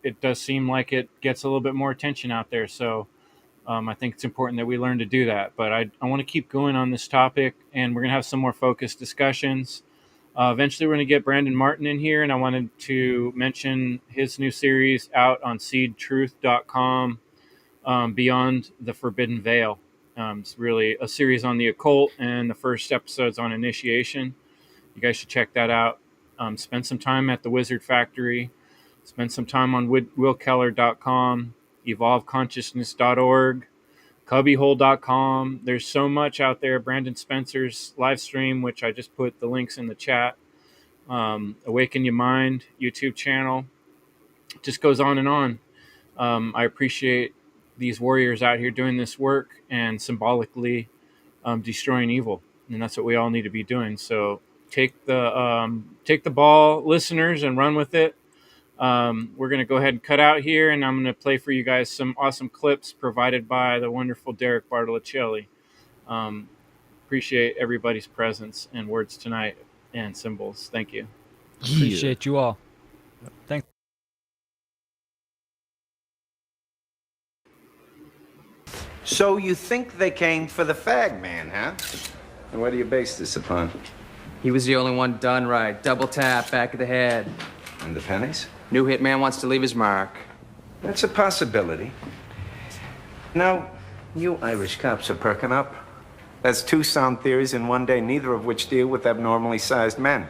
it does seem like it gets a little bit more attention out there. So I think it's important that we learn to do that. But I want to keep going on this topic, and we're going to have some more focused discussions. Eventually, we're going to get Brandon Martin in here, and I wanted to mention his new series out on seedtruth.com, Beyond the Forbidden Veil. It's really a series on the occult, and the first episode's on initiation. You guys should check that out. Spend some time at the Wizard Factory. Spend some time on willkeller.com, evolveconsciousness.org, cubbyhole.com. There's so much out there. Brandon Spencer's live stream, which I just put the links in the chat. Awaken Your Mind YouTube channel. It just goes on and on. I appreciate these warriors out here doing this work and symbolically destroying evil. And that's what we all need to be doing. So take the ball, listeners, and run with it. We're going to go ahead and cut out here, and I'm going to play for you guys some awesome clips provided by the wonderful Derek Bartolocelli. Appreciate everybody's presence and words tonight and symbols. Thank you. Appreciate you all. Thanks. So you think they came for the fag man, huh? And what do you base this upon? He was the only one done right. Double tap, back of the head. And the pennies? New hitman wants to leave his mark. That's a possibility. Now, you Irish cops are perking up. That's two sound theories in one day, neither of which deal with abnormally sized men.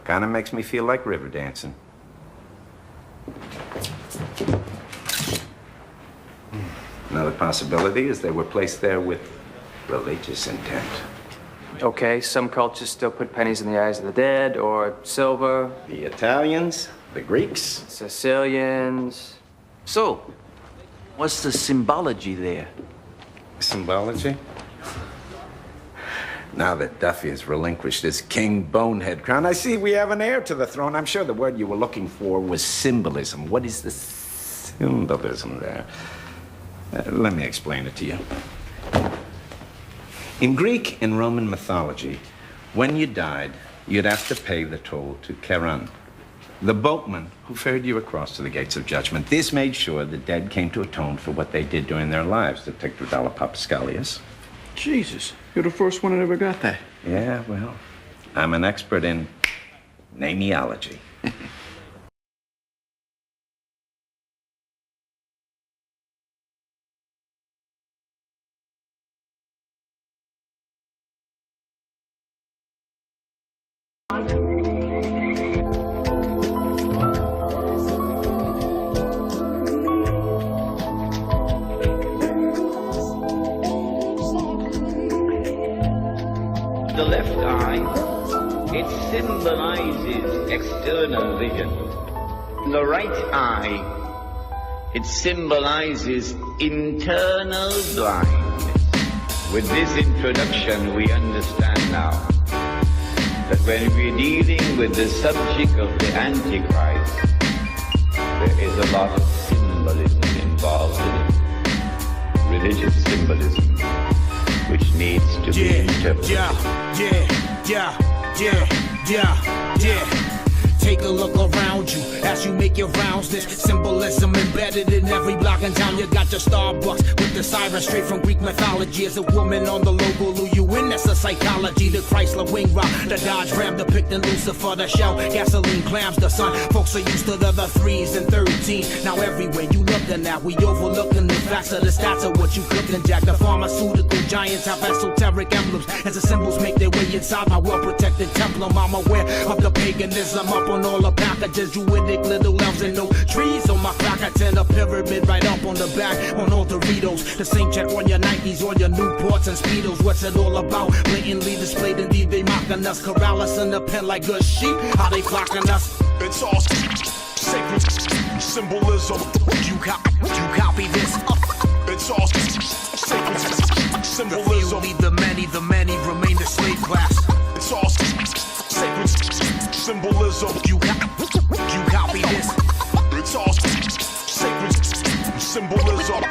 Kinda makes me feel like river dancing. Another possibility is they were placed there with religious intent. Okay, some cultures still put pennies in the eyes of the dead, or silver. The Italians, the Greeks. Sicilians. So, what's the symbology there? Symbology? Now that Duffy has relinquished his king bonehead crown, I see we have an heir to the throne. I'm sure the word you were looking for was symbolism. What is the symbolism there? Let me explain it to you. In Greek and Roman mythology, when you died, you'd have to pay the toll to Charon, the boatman who ferried you across to the gates of judgment. This made sure the dead came to atone for what they did during their lives, the Pictodalla Papaschalius. Jesus, you're the first one that ever got that. Yeah, well, I'm an expert in nameology. The left eye, it symbolizes external vision. The right eye, it symbolizes internal blindness. With this introduction, we understand now that when we're dealing with the subject of the Antichrist, there is a lot of symbolism involved in it. Religious symbolism, which needs to be interpreted. Take a look around you as you make your rounds. This symbolism embedded in every block in town. You got your Starbucks with the siren straight from Greek mythology. As a woman on the logo, lure you in, that's a psychology. The Chrysler wing rock, the Dodge Ram depicting Lucifer, the shell, gasoline clams, the sun. Folks are used to the 3s and 13. Now everywhere you looking at, we overlooking the facts of the stats of what you cooking, Jack. The pharmaceutical giants have esoteric emblems as the symbols make their way inside my well-protected temple. I'm aware of the paganism up on all the packages, druidic little elves and no trees on my back. I tend a pyramid right up on the back on all Doritos. The same check on your Nikes, on your Newports and Speedos. What's it all about? Blatantly displayed, indeed they mocking us. Corral us in the pen like good sheep. How they flocking us? It's all sacred symbolism. You copy this? It's all sacred symbolism. The many remain the slave class. It's all sacred symbolism. You copy this? It's all sacred symbolism.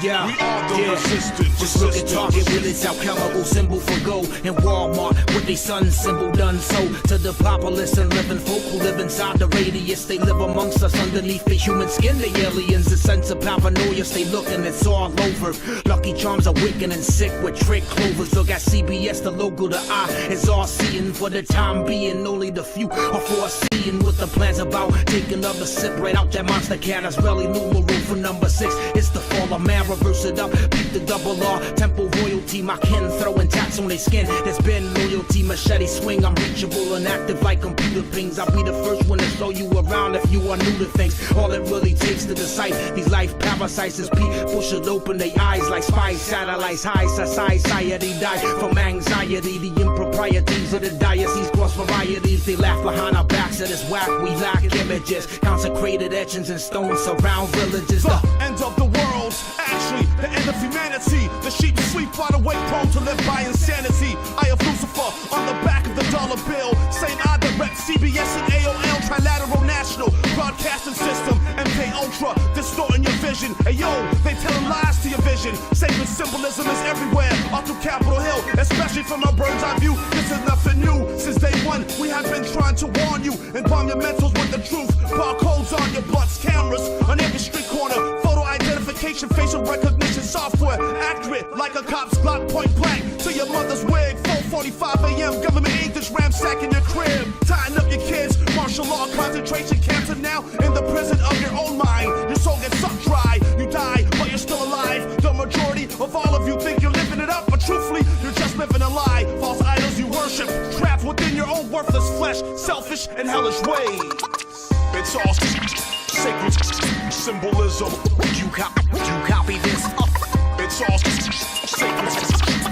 Yeah. We are are the resistance. Just look at Target with its alchemical symbol for gold, and Walmart with their sun symbol done so. To the populace and living folk who live inside the radius, they live amongst us underneath the human skin. The aliens, a sense of paranoia, stay looking, it's all over. Lucky Charms are wicked and sick with trick clovers. Look at CBS, the logo, the eye is all seeing. For the time being, only the few are foreseeing what the plan's about. Take another sip right out that monster can. That's really numeral for number 6. It's the fall of man, reverse it up, beat the double R. Temple royalty, my kin throwing tats on their skin. There's been loyalty, machete swing. I'm reachable and active like computer pings. I'll be the first one to show you around if you are new to things. All it really takes to decide these life parasites is people should open their eyes like spy satellites. High society die from anxiety. The improprieties of the diocese cross varieties. They laugh behind our backs at this whack. We lack images, consecrated etchings and stones surround villages. The end of the world, actually the end of humanity. The sheep sleep wide awake, prone to live by insanity. I of Lucifer on the back of the dollar bill, saying I direct CBS and AOL, trilateral national broadcasting system, MK Ultra, distorting your vision. Hey yo, they telling lies to your vision. Sacred symbolism is everywhere, all through Capitol Hill, especially from a bird's eye view. This is nothing new. Since day one, we have been trying to warn you and bomb your mentals with the truth. Barcodes on your butts, cameras on every street corner, photo identification, facial recognition software, accurate like a cop's Glock, point blank to your mother's wig. 4:45 a.m. government agents ransacking your crib, tying up your kids. Martial law concentration camps are now in the prison of your own mind. Your soul gets sucked dry, you die, but you're still alive. The majority of all of you think you're living it up, but truthfully, you're just living a lie. False idols you worship, trapped within your own worthless flesh, selfish and hellish ways. It's all sacred symbolism. You copy this? It's all sacred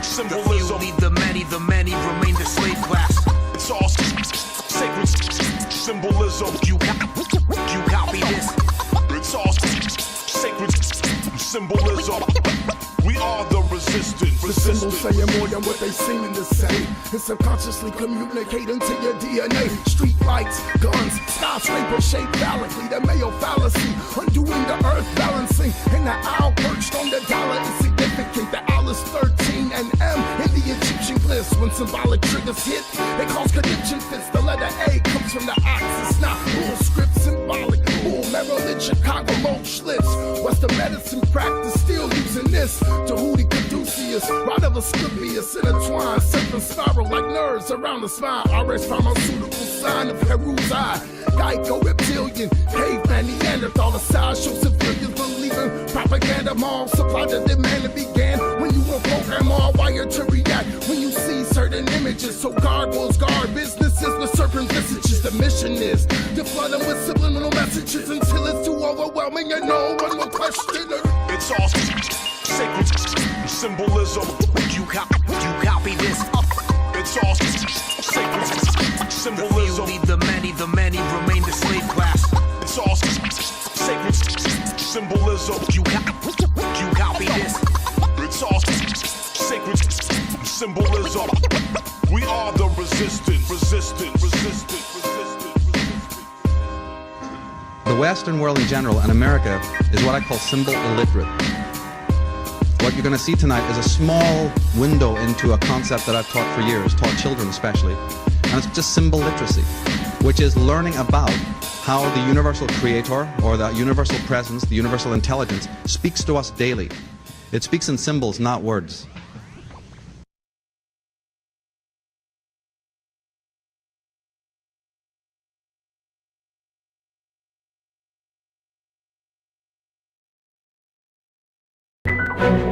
symbolism. The few lead the many remain the slave class. It's all sacred symbolism. You copy this? It's all sacred symbolism. We are the resistance. The symbols saying more than what they seeming to say. And subconsciously communicating to your DNA. Street lights, guns, skyscraper shaped phallically. The male fallacy, undoing the earth balancing. And the owl perched on the dollar is significant. The owl is 13 and M in the Egyptian glyphs. When symbolic triggers hit, they cause conniption fits. The letter A comes from the ox. It's not bull script symbolic. Bull Maryland, Chicago, Mo Schlitz. Western medicine practice still using this. Tahuti Caduceus, right of Asclepius, intertwined, serpent spiral like nerves around the spine. RS pharmaceutical sign of Peru's eye. Geico reptilian, caveman, Neanderthal, aside show civilians believing propaganda mall. Supply the demand that began when you were programmed all wired to react when you see certain images. So gargoyles guard businesses with serpent visages. The mission is to flood them with subliminal messages until it's too overwhelming and no one will question it. It's all sacred symbolism. You copy this? It's all sacred symbolism. The few lead the many remain the slave class. It's all sacred symbolism. You copy this? It's all sacred symbolism. We are the resistance. The Western world in general and America is what I call symbol illiterate. What you're going to see tonight is a small window into a concept that I've taught for years, taught children especially, and it's just symbol literacy, which is learning about how the universal creator or the universal presence, the universal intelligence speaks to us daily. It speaks in symbols, not words. Thank you.